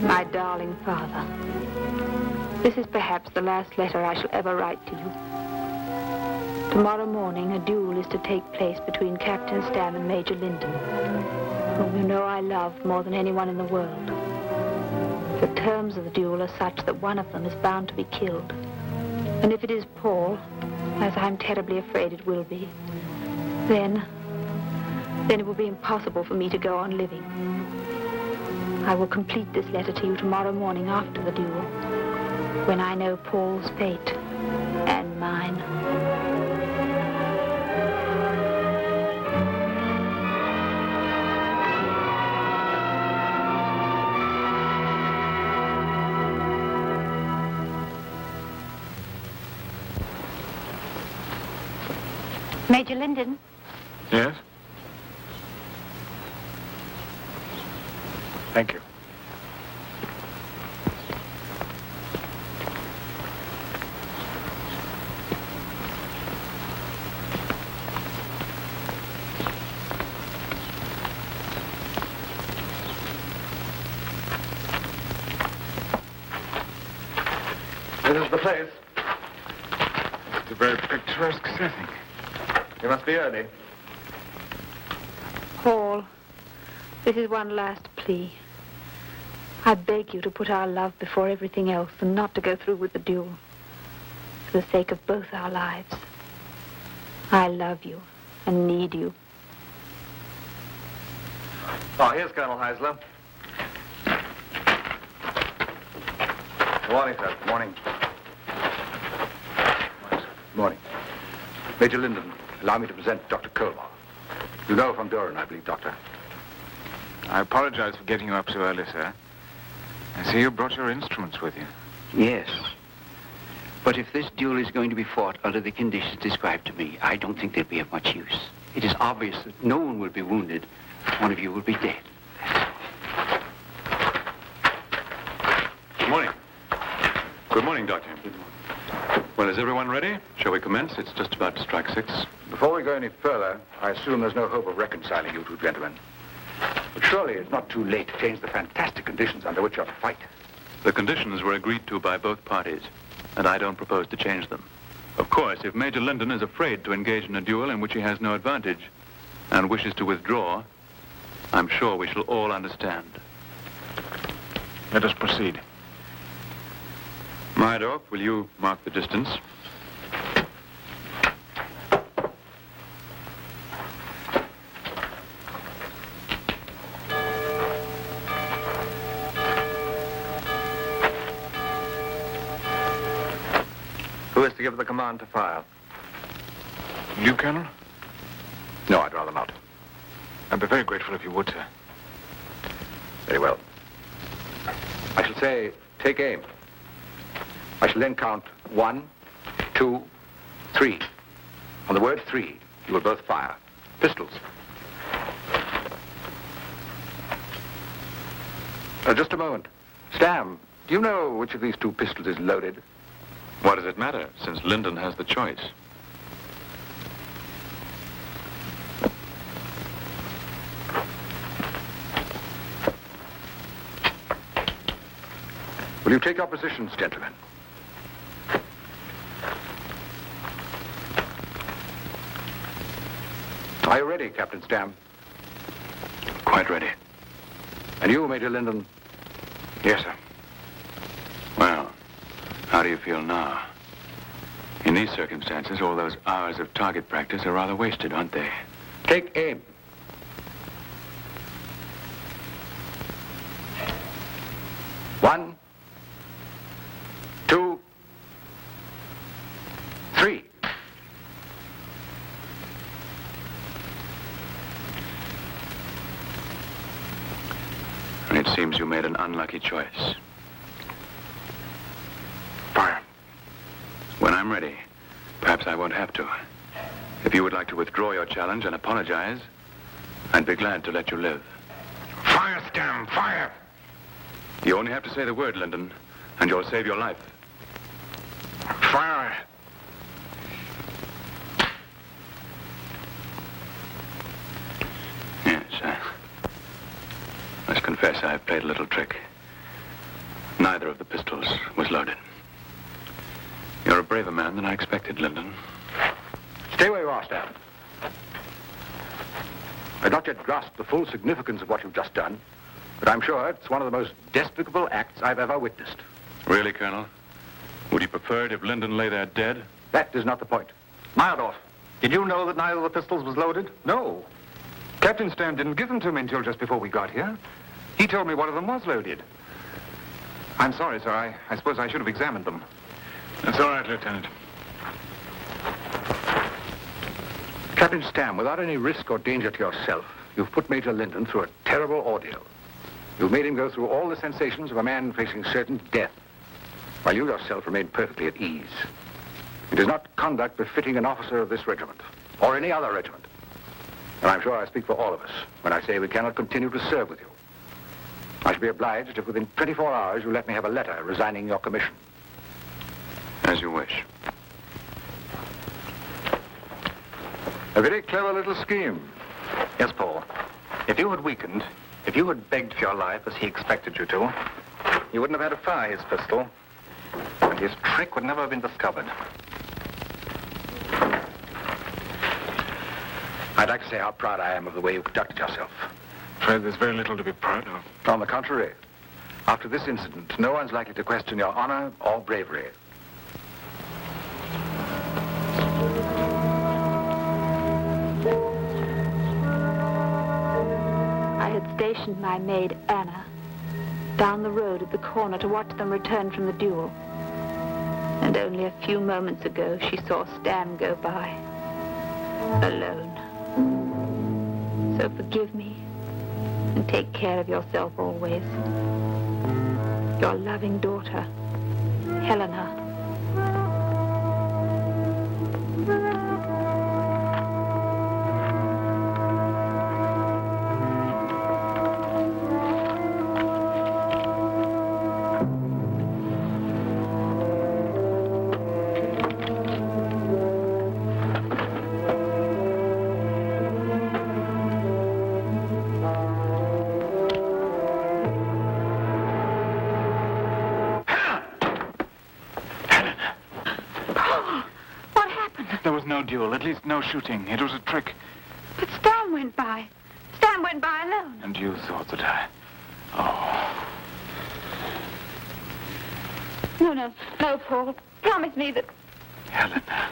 My darling father, this is perhaps the last letter I shall ever write to you. Tomorrow morning, a duel is to take place between Captain Stam and Major Lyndon, whom you know I love more than anyone in the world. The terms of the duel are such that one of them is bound to be killed. And if it is Paul, as I'm terribly afraid it will be, then it will be impossible for me to go on living. I will complete this letter to you tomorrow morning after the duel, when I know Paul's fate and mine. Major Linden? Yes? Thank you. This is the place. It's a very picturesque setting. You must be early. Paul, this is one last plea. I beg you to put our love before everything else and not to go through with the duel. For the sake of both our lives. I love you and need you. Oh, here's Colonel Heisler. Good morning, sir. Good morning. Good morning. Major Linden, allow me to present Dr. Colmar. You know from Durham, I believe, Doctor. I apologize for getting you up so early, sir. I see you brought your instruments with you. Yes. But if this duel is going to be fought under the conditions described to me, I don't think they'll be of much use. It is obvious that no one will be wounded. One of you will be dead. Good morning. Good morning, Doctor. Well, is everyone ready? Shall we commence? It's just about to strike 6. Before we go any further, I assume there's no hope of reconciling you two gentlemen. But surely it's not too late to change the fantastic conditions under which you're to fight. The conditions were agreed to by both parties, and I don't propose to change them. Of course, if Major Linden is afraid to engage in a duel in which he has no advantage and wishes to withdraw, I'm sure we shall all understand. Let us proceed. Mydorf, will you mark the distance? Who is to give the command to fire? You, Colonel? No, I'd rather not. I'd be very grateful if you would, sir. Very well. I shall say, take aim. I shall then count 1, 2, 3. On the word 3, you will both fire. Pistols. Just a moment. Stam, do you know which of these 2 pistols is loaded? What does it matter, since Linden has the choice? Will you take your positions, gentlemen? Are you ready, Captain Stam? Quite ready. And you, Major Linden? Yes, sir. Well, how do you feel now? In these circumstances, all those hours of target practice are rather wasted, aren't they? Take aim. One, 2, 3. It seems you made an unlucky choice. Fire. When I'm ready, perhaps I won't have to. If you would like to withdraw your challenge and apologize, I'd be glad to let you live. Fire, Stam, fire! You only have to say the word, Linden, and you'll save your life. Fire! Yes, I must confess I've played a little trick. Neither of the pistols was loaded. You're a braver man than I expected, Linden. Stay where you are, Stam. I've not yet grasped the full significance of what you've just done, but I'm sure it's one of the most despicable acts I've ever witnessed. Really, Colonel? Would you prefer it if Linden lay there dead? That is not the point. Meyerdorf, did you know that neither of the pistols was loaded? No. Captain Stam didn't give them to me until just before we got here. He told me one of them was loaded. I'm sorry, sir. I suppose I should have examined them. That's all right, Lieutenant. Captain Stam, without any risk or danger to yourself, you've put Major Linden through a terrible ordeal. You've made him go through all the sensations of a man facing certain death, while you yourself remain perfectly at ease. It is not conduct befitting an officer of this regiment. or any other regiment. And I'm sure I speak for all of us when I say we cannot continue to serve with you. I shall be obliged if within 24 hours you let me have a letter resigning your commission. As you wish. A very clever little scheme. Yes, Paul. If you had weakened, if you had begged for your life as he expected you to, he wouldn't have had to fire his pistol, and his trick would never have been discovered. I'd like to say how proud I am of the way you conducted yourself. Fred, there's very little to be proud of. On the contrary, after this incident, no one's likely to question your honor or bravery. I had stationed my maid, Anna, down the road at the corner to watch them return from the duel. And only a few moments ago, she saw Stan go by, alone. So forgive me, and take care of yourself always. Your loving daughter, Helena. No duel, at least no shooting. It was a trick. But Stan went by. Stan went by alone. And you thought that I... Oh. No, Paul. Promise me that... Helena.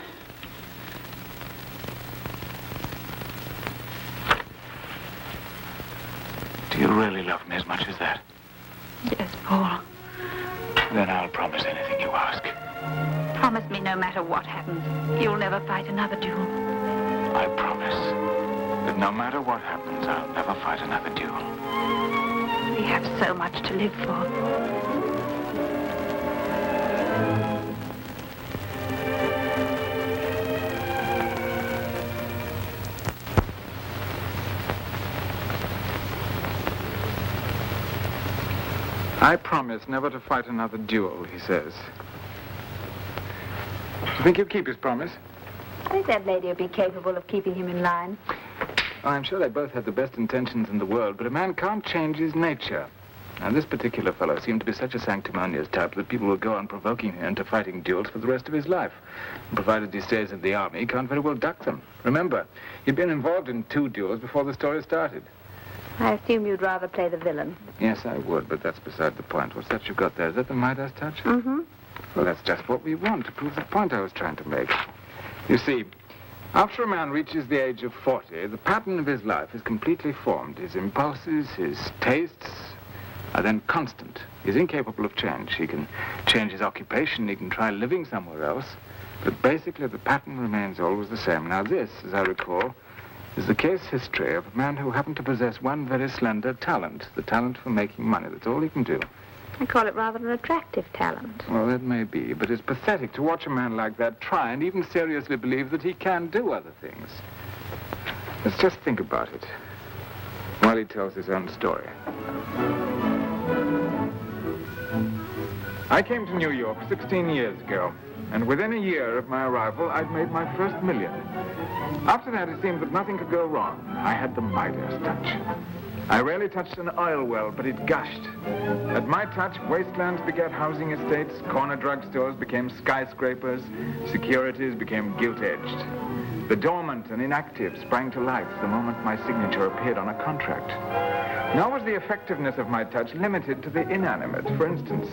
Do you really love me as much as that? Yes, Paul. Then I'll promise anything you ask. Promise me no matter what happens, you'll never fight another duel. I promise that no matter what happens, I'll never fight another duel. We have so much to live for. I promise never to fight another duel, he says. Do you think he'll keep his promise? I think that lady will be capable of keeping him in line. Oh, I'm sure they both had the best intentions in the world, but a man can't change his nature. And this particular fellow seemed to be such a sanctimonious type that people will go on provoking him into fighting duels for the rest of his life. And provided he stays in the army, he can't very well duck them. Remember, he'd been involved in 2 duels before the story started. I assume you'd rather play the villain. Yes, I would, but that's beside the point. What's that you've got there? Is that the Midas touch? Mm-hmm. Well, that's just what we want, to prove the point I was trying to make. You see, after a man reaches the age of 40, the pattern of his life is completely formed. His impulses, his tastes are then constant. He's incapable of change. He can change his occupation, he can try living somewhere else, but basically the pattern remains always the same. Now this, as I recall, is the case history of a man who happened to possess one very slender talent, the talent for making money. That's all he can do. I call it rather an attractive talent. Well, that may be, but it's pathetic to watch a man like that try and even seriously believe that he can do other things. Let's just think about it while he tells his own story. I came to New York 16 years ago, and within a year of my arrival, I'd made my first $1 million. After that, it seemed that nothing could go wrong. I had the Midas touch. I rarely touched an oil well, but it gushed. At my touch, wastelands begat housing estates, corner drugstores became skyscrapers, securities became gilt-edged. The dormant and inactive sprang to life the moment my signature appeared on a contract. Nor was the effectiveness of my touch limited to the inanimate. For instance,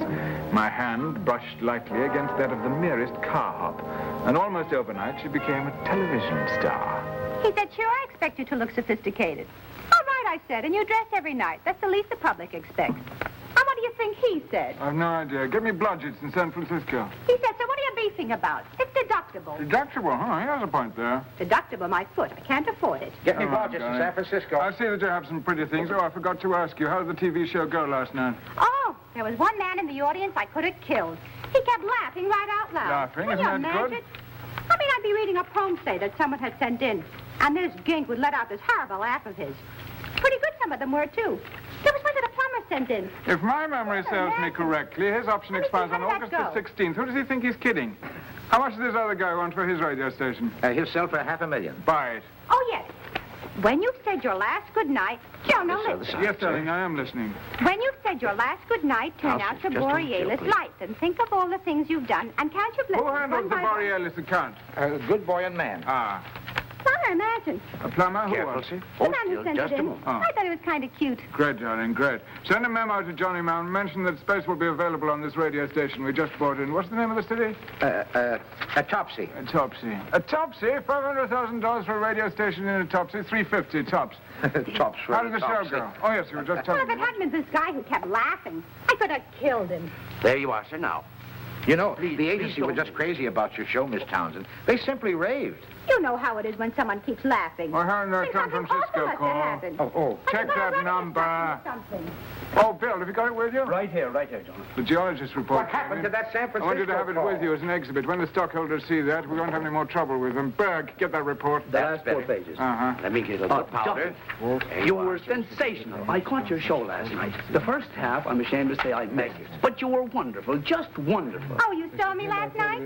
my hand brushed lightly against that of the merest car hop, and almost overnight she became a television star. He said, sure, I expect you to look sophisticated. All right, I said, and you dress every night. That's the least the public expects. And what do you think he said? I've no idea. Get me Blodgett's in San Francisco. He said, so what are you beefing about? It's deductible. Deductible, huh? He has a point there. Deductible, my foot. I can't afford it. Get me Oh, Blodgett's in darling. San Francisco. I see that you have some pretty things. Oh, I forgot to ask you. How did the TV show go last night? Oh, there was one man in the audience I could have killed. He kept laughing right out loud. Laughing? Can Isn't you that good? imagine? I mean, I'd be reading a poem, say, that someone had sent in. And this gink would let out this horrible laugh of his. Pretty good some of them were, too. There was one that a plumber sent in. If my memory serves me correctly, his option expires on August the 16th. Who does he think he's kidding? How much does this other guy want for his radio station? He'll sell for $500,000. Buy it. Oh, yes. When you've said your last good night, Jonah, listen. Yes, darling, I am listening. When you've said your last good night, turn out your Borealis lights and think of all the things you've done, and can't you bless Who handles the Borealis account? A good boy and man. Ah. Plumber, imagine. A plumber? Who Careful, was he? The man who sent it in. Oh. I thought it was kind of cute. Great, darling, great. Send a memo to Johnny Mound. Mention that space will be available on this radio station we just bought in. What's the name of the city? A Topsy. A Topsy. A Topsy? $500,000 for a radio station in a Topsy? $350 tops. Tops for How did the show go? Oh, yes, you were just Well, telling if it me. hadn't been this guy who kept laughing, I could have killed him. There you are, sir, now. You know, the agency were just crazy about your show, Miss Townsend. They simply raved. You know how it is when someone keeps laughing. Well, how in that San Something Francisco awful must call? have happened. Oh. Check that number. Something. Oh, Bill, have you got it with you? Right here, John. The geologist report. What happened to that San Francisco I want you to have it call? with you as an exhibit. When the stockholders see that, we won't have any more trouble with them. Berg, get that report. The last 4 pages. Uh-huh. Let me get a little powder. You were sensational. I caught your show last night. The first half, I'm ashamed to say I missed. But you were wonderful, just wonderful. Oh, you saw me last night?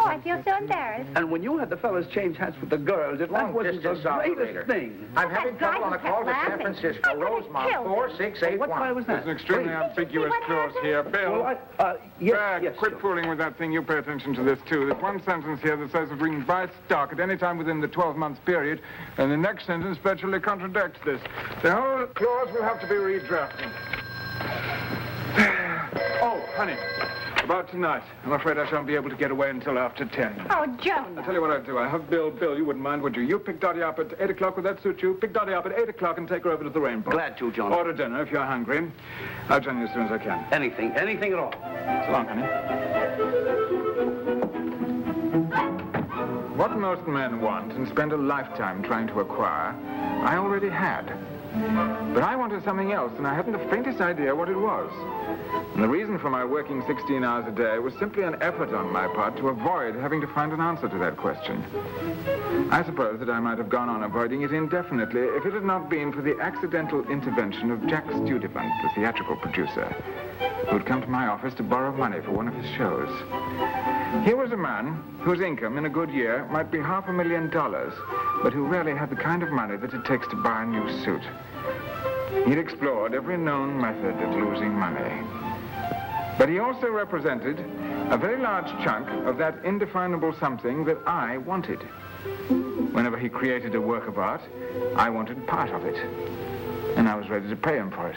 Oh, I feel so embarrassed. And when you had the fellas change hats with the girls, that Long wasn't the distance operator. greatest thing. I'm having That guy trouble on a who call kept to San laughing. Francisco. I could've Rosemont, killed him. 4681. What guy was There's that? an extremely ambiguous what clause happened? here. Bill, Well, yes, Berg, yes. quit sure. fooling with that thing. You pay attention to this, too. There's one sentence here that says that we can buy stock at any time within the 12-month period, and the next sentence virtually contradicts this. The whole clause will have to be redrafted. Oh, honey. About tonight. I'm afraid I shan't be able to get away until after 10. Oh, I'll Jonah. tell you what I'll do. I have Bill, you wouldn't mind, would you? You pick Dottie up at 8 o'clock. Would that suit you? Pick Dottie up at 8 o'clock and take her over to the Rainbow. Glad to, John. Order dinner if you're hungry. I'll join you as soon as I can. Anything at all. So long, honey. What most men want and spend a lifetime trying to acquire, I already had. But I wanted something else, and I hadn't the faintest idea what it was. And the reason for my working 16 hours a day was simply an effort on my part to avoid having to find an answer to that question. I suppose that I might have gone on avoiding it indefinitely if it had not been for the accidental intervention of Jack Studevant, the theatrical producer, who had come to my office to borrow money for one of his shows. Here was a man whose income in a good year might be $500,000, but who rarely had the kind of money that it takes to buy a new suit. He'd explored every known method of losing money. But he also represented a very large chunk of that indefinable something that I wanted. Whenever he created a work of art, I wanted part of it. And I was ready to pay him for it.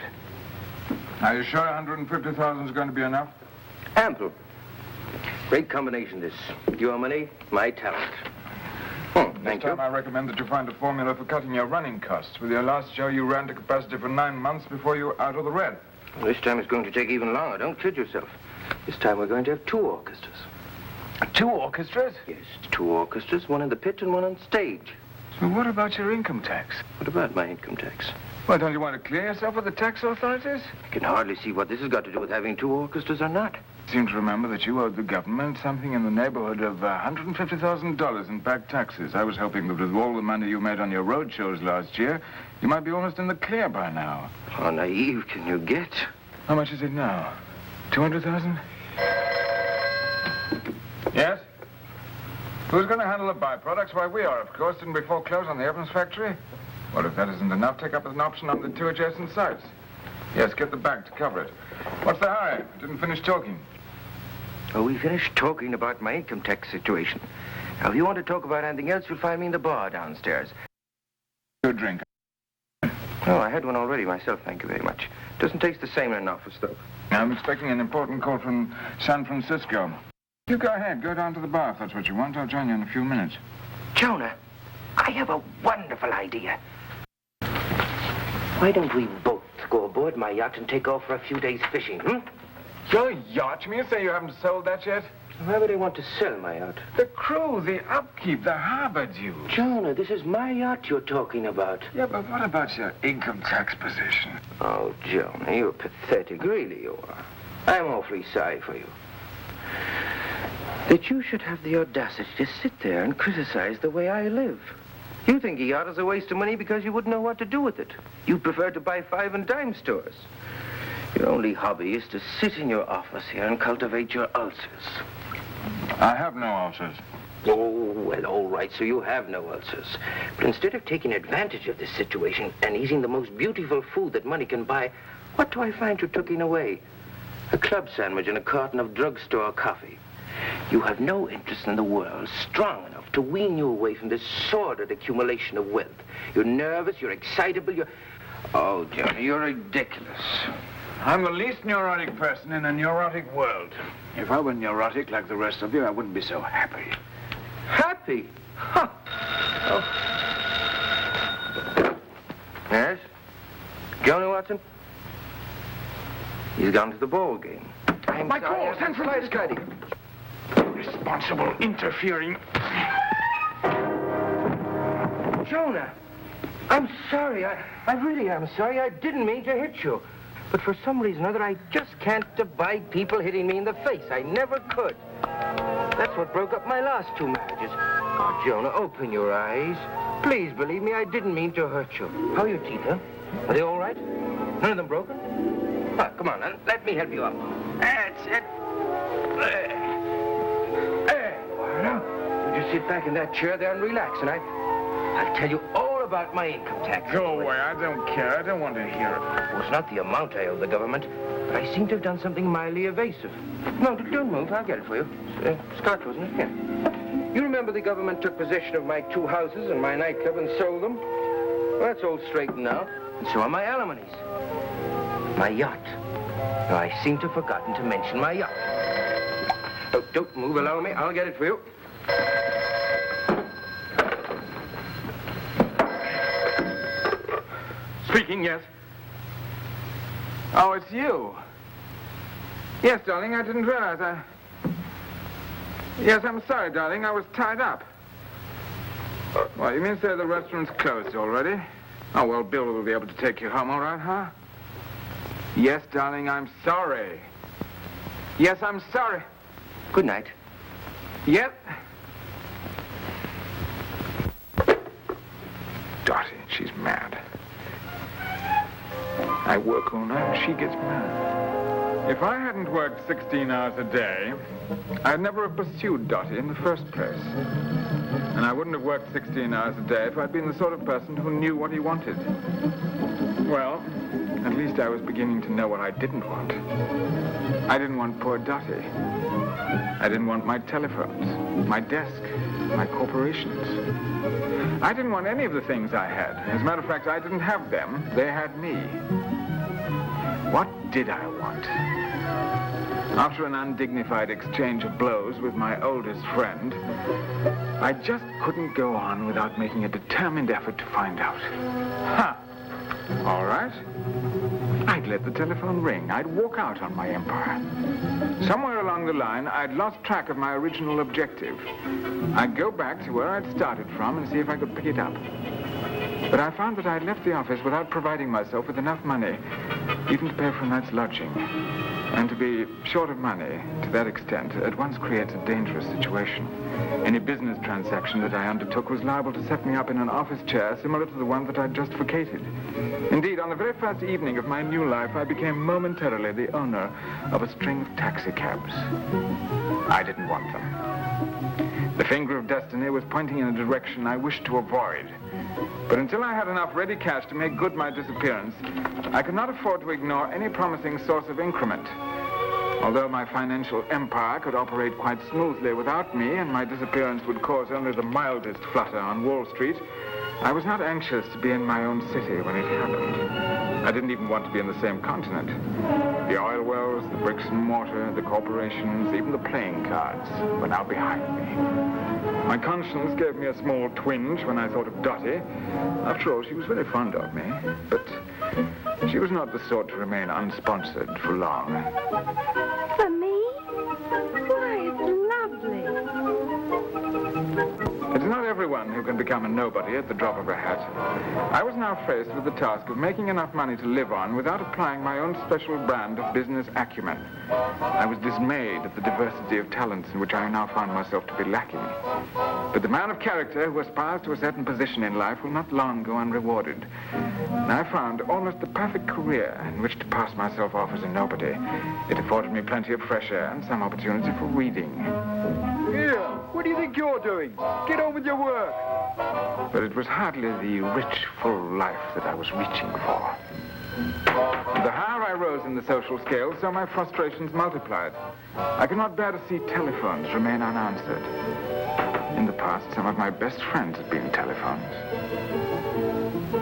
Are you sure 150,000 is going to be enough? Ample. Great combination, this. Your money, my talent. Oh, thank This you. time I recommend that you find a formula for cutting your running costs. With your last show, you ran to capacity for 9 months before you were out of the red. Well, this time it's going to take even longer. Don't kid yourself. This time we're going to have 2 orchestras. 2 orchestras? Yes, 2 orchestras, one in the pit and one on stage. So what about your income tax? What about my income tax? Well, don't you want to clear yourself with the tax authorities? I can hardly see what this has got to do with having 2 orchestras or not. I seem to remember that you owed the government something in the neighborhood of $150,000 in back taxes. I was hoping that with all the money you made on your road shows last year, you might be almost in the clear by now. How naive can you get? How much is it now? 200,000? Yes? Who's going to handle the byproducts? Why, we are, of course. Didn't we foreclose on the Evans factory? Well, if that isn't enough, take up as an option on the 2 adjacent sites. Yes, get the bank to cover it. What's the hurry? Didn't finish talking. Oh, we finished talking about my income tax situation. Now, if you want to talk about anything else, you'll find me in the bar downstairs. Good drink. Oh, I had one already myself, thank you very much. Doesn't taste the same in an office, though. I'm expecting an important call from San Francisco. You go ahead. Go down to the bar if that's what you want. I'll join you in a few minutes. Jonah, I have a wonderful idea. Why don't we both go aboard my yacht and take off for a few days fishing, Your yacht? You mean to say you haven't sold that yet? Why would I want to sell my yacht? The crew, the upkeep, the harbor dues. Jonah, this is my yacht you're talking about. Yeah, but what about your income tax position? Oh, Jonah, you're pathetic. Really, you are. I'm awfully sorry for you. that you should have the audacity to sit there and criticize the way I live. You think a yacht is a waste of money because you wouldn't know what to do with it. You prefer to buy 5 and dime stores. Your only hobby is to sit in your office here and cultivate your ulcers. I have no ulcers. Oh, well, all right, so you have no ulcers. But instead of taking advantage of this situation and eating the most beautiful food that money can buy, what do I find you tucking away? A club sandwich and a carton of drugstore coffee. You have no interest in the world strong enough to wean you away from this sordid accumulation of wealth. You're nervous, you're excitable, you're... Oh, Johnny, you're ridiculous. I'm the least neurotic person in a neurotic world. If I were neurotic like the rest of you, I wouldn't be so happy. Happy? Huh. Oh. Yes? Johnny Watson? He's gone to the ball game. My call! Send for Lights, Caddy. Responsible interfering. Jonah, I'm sorry. I really am sorry. I didn't mean to hit you. But for some reason or other, I just can't abide people hitting me in the face. I never could. That's what broke up my last 2 marriages. Oh, Jonah, open your eyes. Please believe me, I didn't mean to hurt you. How are your teeth, huh? Are they all right? None of them broken? Oh, come on, let me help you up. That's it. There you are now. You just sit back in that chair there and relax, and I'll tell you all about my income tax. Go away, I don't care. I don't want to hear it. Well, it's not the amount I owe the government, but I seem to have done something mildly evasive. No, don't move. I'll get it for you. Scotch, wasn't it? Yeah. You remember the government took possession of my 2 houses and my nightclub and sold them? Well, that's all straightened now. And so are my alimonies. My yacht. Now, I seem to have forgotten to mention my yacht. Oh, don't move. Allow me. I'll get it for you. Speaking, yes. Oh, it's you. Yes, darling, I didn't realize Yes, I'm sorry, darling. I was tied up. Well, you mean to say the restaurant's closed already? Oh, well, Bill will be able to take you home, all right, huh? Yes, darling, I'm sorry. Yes, I'm sorry. Good night. Yep. Dottie, she's mad. I work all night, she gets mad. If I hadn't worked 16 hours a day, I'd never have pursued Dottie in the first place. And I wouldn't have worked 16 hours a day if I'd been the sort of person who knew what he wanted. Well, at least I was beginning to know what I didn't want. I didn't want poor Dottie. I didn't want my telephones, my desk, my corporations. I didn't want any of the things I had. As a matter of fact, I didn't have them. They had me. What did I want? After an undignified exchange of blows with my oldest friend, I just couldn't go on without making a determined effort to find out. Huh. All right. I'd let the telephone ring. I'd walk out on my empire. Somewhere along the line, I'd lost track of my original objective. I'd go back to where I'd started from and see if I could pick it up. But I found that I'd left the office without providing myself with enough money, even to pay for a night's lodging. And to be short of money, to that extent, at once creates a dangerous situation. Any business transaction that I undertook was liable to set me up in an office chair similar to the one that I'd just vacated. Indeed, on the very first evening of my new life, I became momentarily the owner of a string of taxicabs. I didn't want them. The finger of destiny was pointing in a direction I wished to avoid. But until I had enough ready cash to make good my disappearance, I could not afford to ignore any promising source of increment. Although my financial empire could operate quite smoothly without me, and my disappearance would cause only the mildest flutter on Wall Street, I was not anxious to be in my own city when it happened. I didn't even want to be in the same continent. The oil wells, the bricks and mortar, the corporations, even the playing cards were now behind me. My conscience gave me a small twinge when I thought of Dottie. After all, she was very fond of me, but she was not the sort to remain unsponsored for long. For me? Why, it's lovely. It's not everyone who can become a nobody at the drop of a hat. I was now faced with the task of making enough money to live on without applying my own special brand of business acumen. I was dismayed at the diversity of talents in which I now found myself to be lacking. But the man of character who aspires to a certain position in life will not long go unrewarded. And I found almost the perfect career in which to pass myself off as a nobody. It afforded me plenty of fresh air and some opportunity for reading. Here, what do you think you're doing? Get on with your work. But it was hardly the rich, full life that I was reaching for. The higher I rose in the social scale, so my frustrations multiplied. I could not bear to see telephones remain unanswered. In the past, some of my best friends had been telephones.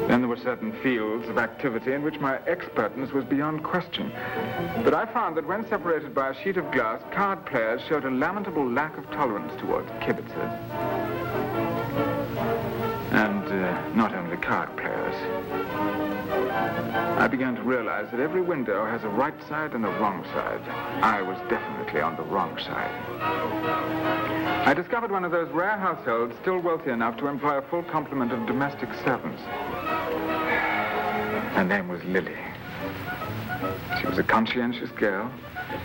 Then there were certain fields of activity in which my expertness was beyond question. But I found that when separated by a sheet of glass, card players showed a lamentable lack of tolerance towards kibitzers. And not only card players. I began to realize that every window has a right side and a wrong side. I was definitely on the wrong side. I discovered one of those rare households still wealthy enough to employ a full complement of domestic servants. Her name was Lily. She was a conscientious girl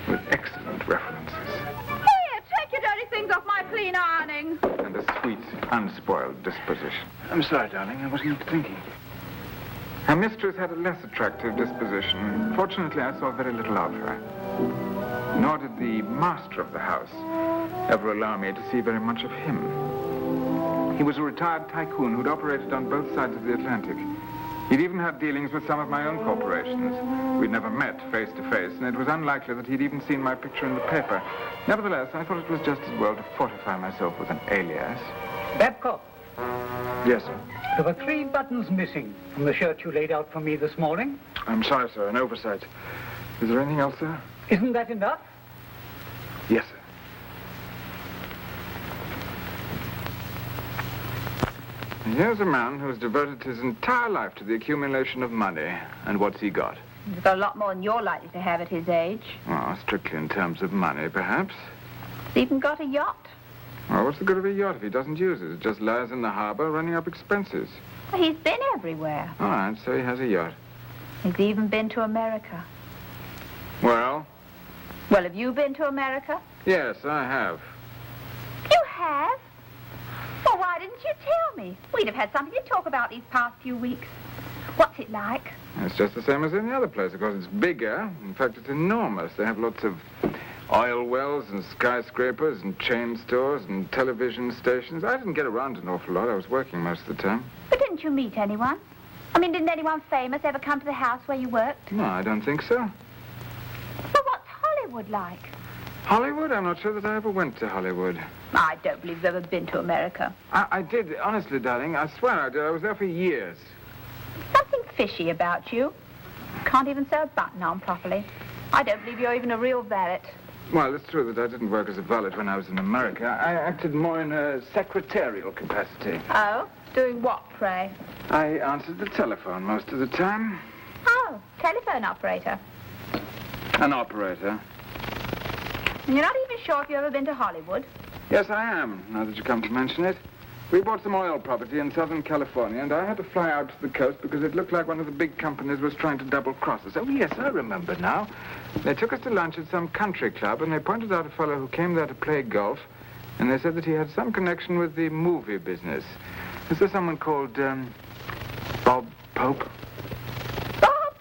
with excellent references. Here, take your dirty things off my clean ironing. And a sweet, unspoiled disposition. I'm sorry, darling. I wasn't thinking. Her mistress had a less attractive disposition. Fortunately, I saw very little of her. Nor did the master of the house ever allow me to see very much of him. He was a retired tycoon who'd operated on both sides of the Atlantic. He'd even had dealings with some of my own corporations. We'd never met face to face, and it was unlikely that he'd even seen my picture in the paper. Nevertheless, I thought it was just as well to fortify myself with an alias. Babcock. Yes, sir. There were 3 buttons missing from the shirt you laid out for me this morning. I'm sorry, sir. An oversight. Is there anything else, sir? Isn't that enough? Yes, sir. Here's a man who has devoted his entire life to the accumulation of money. And what's he got? He's got a lot more than you're likely to have at his age. Oh, strictly in terms of money, perhaps. He's even got a yacht. Well, what's the good of a yacht if he doesn't use it? It just lies in the harbor running up expenses. Well, he's been everywhere. All right, so he has a yacht. He's even been to America. Well? Well, have you been to America? Yes, I have. You have? Well, why didn't you tell me? We'd have had something to talk about these past few weeks. What's it like? It's just the same as any other place. Of course, it's bigger. In fact, it's enormous. They have lots of oil wells and skyscrapers and chain stores and television stations. I didn't get around an awful lot. I was working most of the time. But didn't you meet anyone? I mean, didn't anyone famous ever come to the house where you worked? No, I don't think so. Well, what's Hollywood like? Hollywood? I'm not sure that I ever went to Hollywood. I don't believe you've ever been to America. I did, honestly, darling. I swear I did. I was there for years. Something fishy about you. Can't even sew a button on properly. I don't believe you're even a real valet. Well, it's true that I didn't work as a valet when I was in America. I acted more in a secretarial capacity. Oh? Doing what, pray? I answered the telephone most of the time. Oh, telephone operator. An operator. You're not even sure if you've ever been to Hollywood? Yes, I am, now that you come to mention it. We bought some oil property in Southern California, and I had to fly out to the coast because it looked like one of the big companies was trying to double-cross us. Oh, yes, I remember now. They took us to lunch at some country club, and they pointed out a fellow who came there to play golf, and they said that he had some connection with the movie business. Is there someone called, Bob Pope? Bob?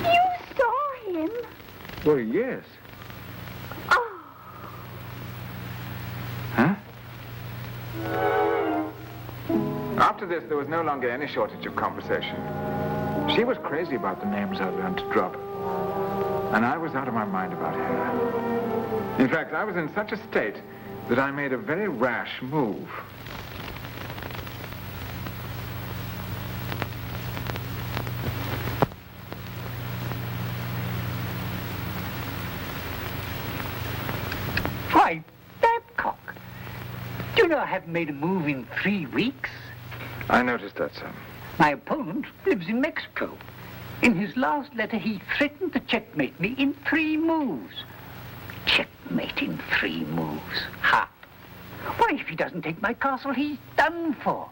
You saw him? Well, yes. Oh. Huh? After this, there was no longer any shortage of conversation. She was crazy about the names I learned to drop. And I was out of my mind about her. In fact, I was in such a state that I made a very rash move. Why, Babcock, do you know I haven't made a move in 3 weeks? I noticed that, sir. My opponent lives in Mexico. In his last letter, he threatened to checkmate me in 3 moves. Checkmate in 3 moves. Ha! Why, if he doesn't take my castle, he's done for.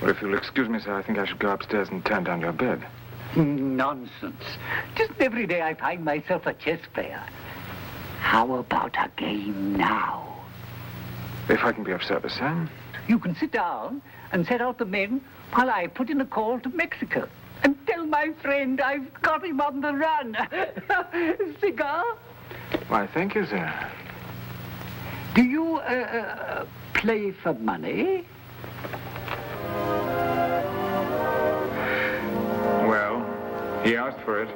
Well, if you'll excuse me, sir, I think I should go upstairs and turn down your bed. Nonsense. Just every day I find myself a chess player. How about a game now? If I can be of service, sir. You can sit down and set out the men while I put in a call to Mexico. And tell my friend I've got him on the run. Cigar? Why, thank you, sir. Do you, play for money? Well, he asked for it.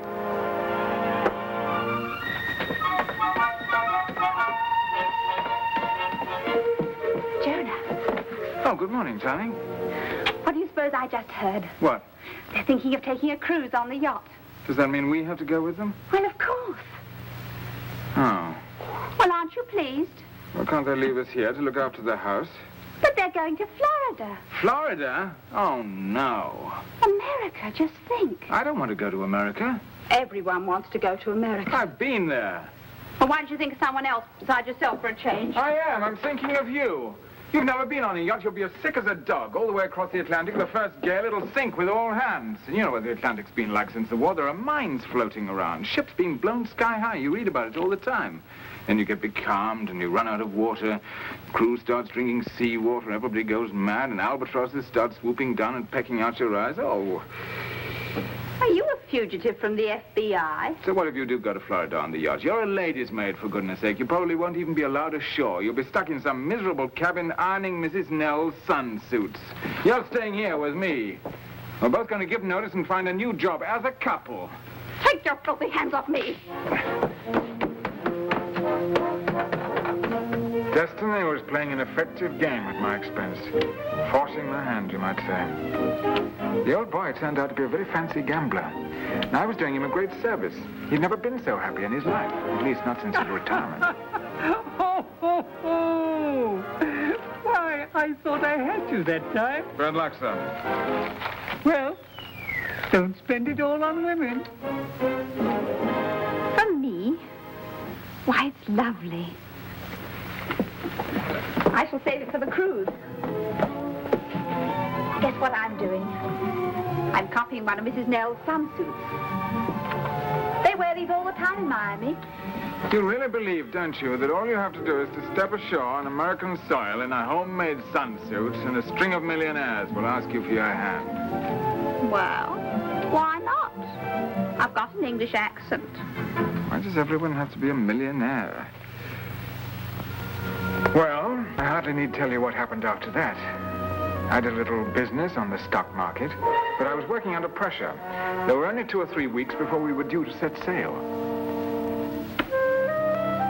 Jonah. Oh, good morning, darling. What do you suppose I just heard? What? They're thinking of taking a cruise on the yacht. Does that mean we have to go with them? Well, of course. Oh. Well, aren't you pleased? Well, can't they leave us here to look after the house? But they're going to Florida. Florida? Oh, no. America, just think. I don't want to go to America. Everyone wants to go to America. I've been there. Well, why don't you think of someone else besides yourself for a change? I am. I'm thinking of you. You've never been on a yacht. You'll be as sick as a dog all the way across the Atlantic. The first gale, it'll sink with all hands. And you know what the Atlantic's been like since the war. There are mines floating around, ships being blown sky high. You read about it all the time. Then you get becalmed and you run out of water. Crew starts drinking seawater. Everybody goes mad. And albatrosses start swooping down and pecking out your eyes. Oh. Are you a fugitive from the FBI? So what if you do go to Florida on the yacht? You're a lady's maid, for goodness sake. You probably won't even be allowed ashore. You'll be stuck in some miserable cabin ironing Mrs. Nell's sun suits. You're staying here with me. We're both going to give notice and find a new job as a couple. Take your filthy hands off me. Destiny was playing an effective game at my expense. Forcing my hand, you might say. The old boy turned out to be a very fancy gambler. And I was doing him a great service. He'd never been so happy in his life, at least not since his retirement. Oh, ho, ho. Why, I thought I had you that time. Bad luck, sir. Well, don't spend it all on women. For me? Why, it's lovely. I shall save it for the cruise. Guess what I'm doing? I'm copying one of Mrs. Nell's sun suits. They wear these all the time in Miami. You really believe, don't you, that all you have to do is to step ashore on American soil in a homemade sunsuit and a string of millionaires will ask you for your hand? Well, why not? I've got an English accent. Why does everyone have to be a millionaire? Well, I hardly need tell you what happened after that. I did a little business on the stock market, but I was working under pressure. There were only 2 or 3 weeks before we were due to set sail.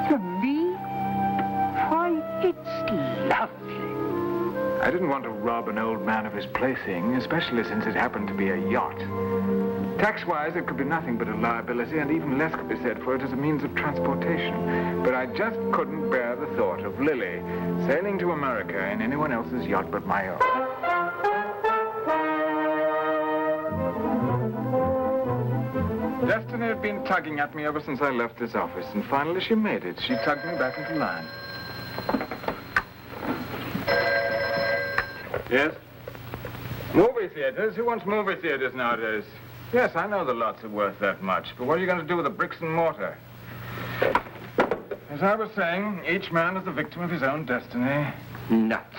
For me? Why, it's lovely. I didn't want to rob an old man of his plaything, especially since it happened to be a yacht. Tax-wise, it could be nothing but a liability, and even less could be said for it as a means of transportation. But I just couldn't bear the thought of Lily sailing to America in anyone else's yacht but my own. Destiny had been tugging at me ever since I left this office, and finally she made it. She tugged me back into line. Yes? Movie theaters? Who wants movie theaters nowadays? Yes, I know the lots are worth that much, but what are you going to do with the bricks and mortar? As I was saying, each man is the victim of his own destiny. Nuts.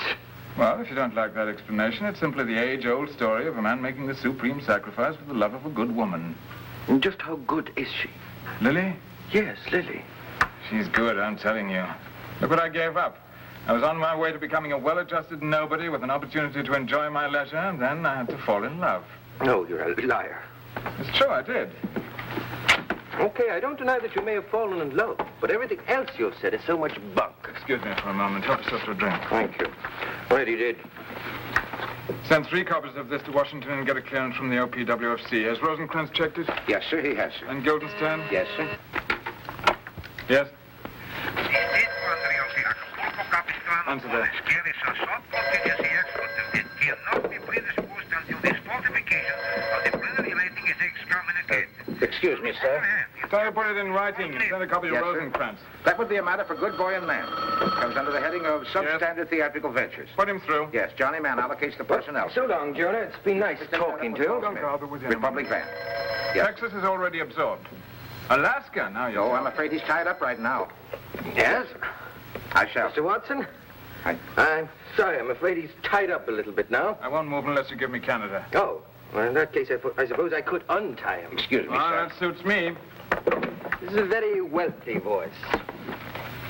Well, if you don't like that explanation, it's simply the age-old story of a man making the supreme sacrifice for the love of a good woman. And just how good is she? Lily? Yes, Lily. She's good, I'm telling you. Look what I gave up. I was on my way to becoming a well-adjusted nobody with an opportunity to enjoy my leisure, and then I had to fall in love. No, you're a liar. It's true, I did. Okay, I don't deny that you may have fallen in love, but everything else you've said is so much bunk. Excuse me for a moment. Help yourself to a drink. Thank you. Already did. Send 3 copies of this to Washington and get a clearance from the OPWFC. Has Rosencrantz checked it? Yes, sir, he has, sir. And Guildenstern? Yes, sir. Yes? Answer that. Excuse me, sir. So you put it in writing and send a copy to Yes, sir. Rosencrantz. That would be a matter for good boy and man. Comes under the heading of substandard theatrical ventures. Put him through. Yes, Johnny Mann allocates the personnel. So long, Jonah. It's been nice talking to you. I'll be with you. Republic van. Yes. Texas is already absorbed. Alaska, now you No, see. I'm afraid he's tied up right now. Yes? I shall. Mr. Watson? I'm sorry. I'm afraid he's tied up a little bit now. I won't move unless you give me Canada. Oh. Well, in that case, I suppose I could untie him. Excuse me, sir. That suits me. This is a very wealthy voice.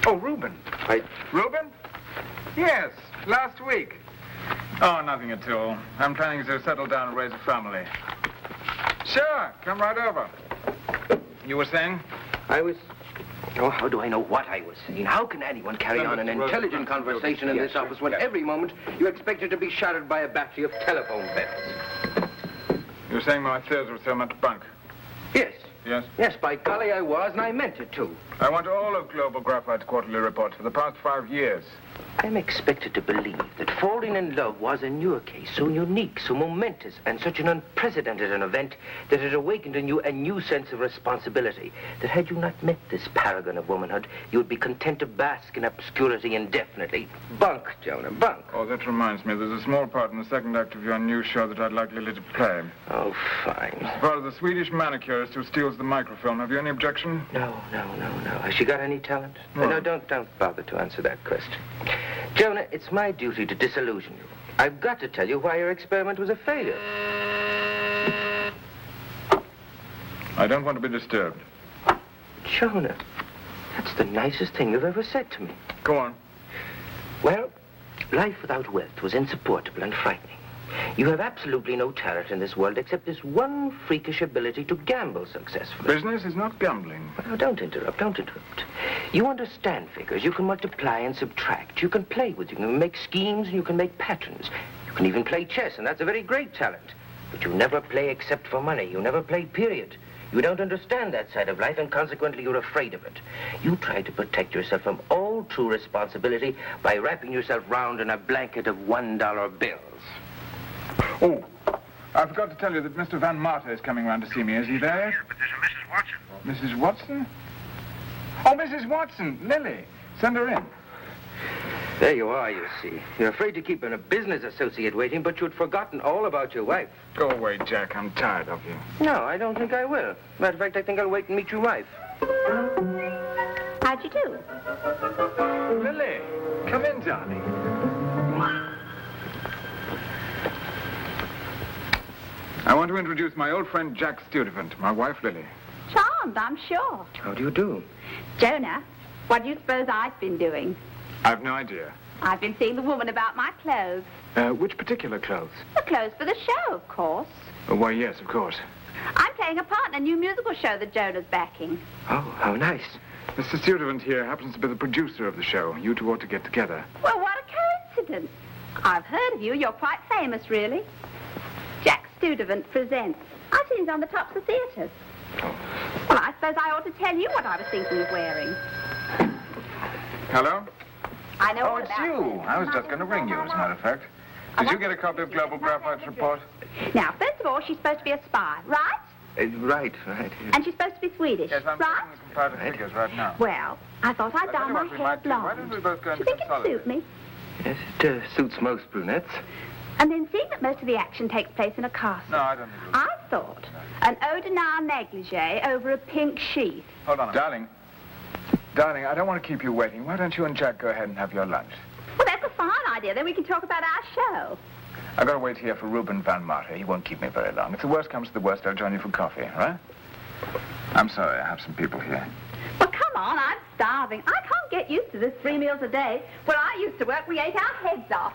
Oh, Reuben. Reuben? Yes, last week. Oh, nothing at all. I'm planning to settle down and raise a family. Sure, come right over. You were saying? I was... Oh, how do I know what I was saying? How can anyone carry on an intelligent conversation in this office when every moment you expect it to be shattered by a battery of telephone bells? You were saying my theatre was so much bunk. Yes. Yes? Yes, by golly I was, and I meant it too. I want all of Global Graphite's quarterly reports for the past 5 years. I'm expected to believe that falling in love was, in your case, so unique, so momentous, and such an unprecedented an event that it awakened in you a new sense of responsibility. That had you not met this paragon of womanhood, you would be content to bask in obscurity indefinitely. Bunk, Jonah, bunk. Oh, that reminds me. There's a small part in the second act of your new show that I'd like Lily to play. Oh, fine. It's part of the Swedish manicurist who steals the microfilm. Have you any objection? No. Has she got any talent? No, don't bother to answer that question. Jonah, it's my duty to disillusion you. I've got to tell you why your experiment was a failure. I don't want to be disturbed. Jonah, that's the nicest thing you've ever said to me. Go on. Well, life without wealth was insupportable and frightening. You have absolutely no talent in this world except this one freakish ability to gamble successfully. Business is not gambling. Well, don't interrupt. You understand figures. You can multiply and subtract. You can play with them. You can make schemes and you can make patterns. You can even play chess, and that's a very great talent. But you never play except for money. You never play, period. You don't understand that side of life, and consequently you're afraid of it. You try to protect yourself from all true responsibility by wrapping yourself round in a blanket of $1 bills. Oh, I forgot to tell you that Mr. Van Marter is coming round to see me. Is he there? Yeah, but there's a Mrs. Watson. Mrs. Watson? Oh, Mrs. Watson, Lily. Send her in. There you are, you see. You're afraid to keep a business associate waiting, but you'd forgotten all about your wife. Go away, Jack. I'm tired of you. No, I don't think I will. Matter of fact, I think I'll wait and meet your wife. How'd you do? Lily, come in, darling. I want to introduce my old friend Jack Studevant, my wife Lily. Charmed, I'm sure. How do you do? Jonah, what do you suppose I've been doing? I've no idea. I've been seeing the woman about my clothes. Which particular clothes? The clothes for the show, of course. Oh, why, yes, of course. I'm playing a part in a new musical show that Jonah's backing. Oh, how nice. Mr. Studevant here happens to be the producer of the show. You two ought to get together. Well, what a coincidence. I've heard of you. You're quite famous, really. Jack Studevant presents. I've seen it on the tops of theatres. Oh. Well, I suppose I ought to tell you what I was thinking of wearing. Hello? I know Oh, all it's about you. it. I was just going to ring you, as a matter of fact. Did you get a copy of Global Graphite's report? Now, first of all, she's supposed to be a spy, right? Right. And she's supposed to be Swedish, Yes, I'm right? checking the comparative figures right now. Well, I thought I'd I tell dye you my what we hair might do. Why blonde. don't we both go Do into you think it'd suit me? Yes, it suits most brunettes. And then seeing that most of the action takes place in a castle, No, I don't think we'll... I thought an eau de nard negligee over a pink sheath. Hold on. Darling, I don't want to keep you waiting. Why don't you and Jack go ahead and have your lunch? Well, that's a fine idea. Then we can talk about our show. I've got to wait here for Reuben Van Marter. He won't keep me very long. If the worst comes to the worst, I'll join you for coffee, all right? I'm sorry, I have some people here. Well, come on, I'm starving. I can't get used to this 3 meals a day. Where I used to work, we ate our heads off.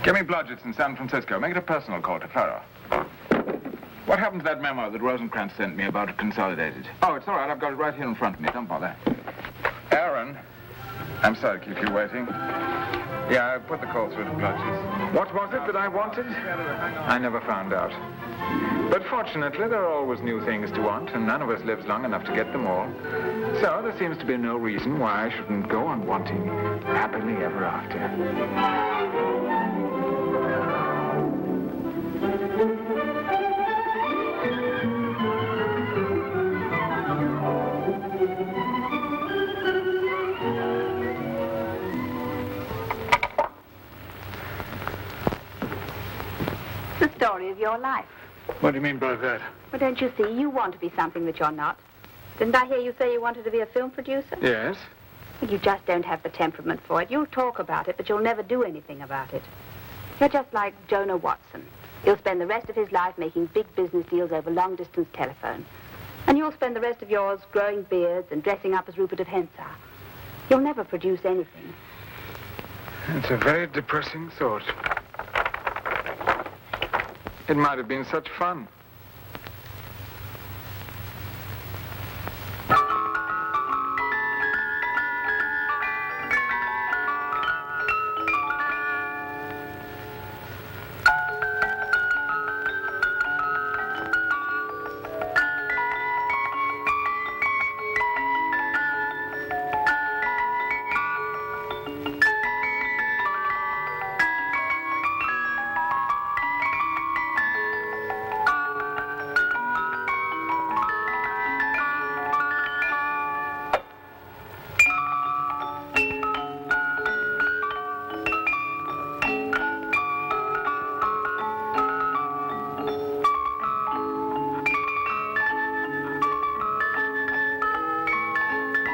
Give me Blodgett's in San Francisco. Make it a personal call to Farrow. What happened to that memo that Rosencrantz sent me about it consolidated? Oh, it's all right. I've got it right here in front of me. Don't bother. Aaron, I'm sorry to keep you waiting. Yeah, I put the call through to Blodgett's. What was it that I wanted? I never found out. But fortunately, there are always new things to want, and none of us lives long enough to get them all. So there seems to be no reason why I shouldn't go on wanting happily ever after. story of your life. What do you mean by that? Well, don't you see, you want to be something that you're not. Didn't I hear you say you wanted to be a film producer? Yes. Well, you just don't have the temperament for it. You'll talk about it, but you'll never do anything about it. You're just like Jonah Watson. He'll spend the rest of his life making big business deals over long-distance telephone. And you'll spend the rest of yours growing beards and dressing up as Rupert of Hentzau. You'll never produce anything. It's a very depressing thought. It might have been such fun.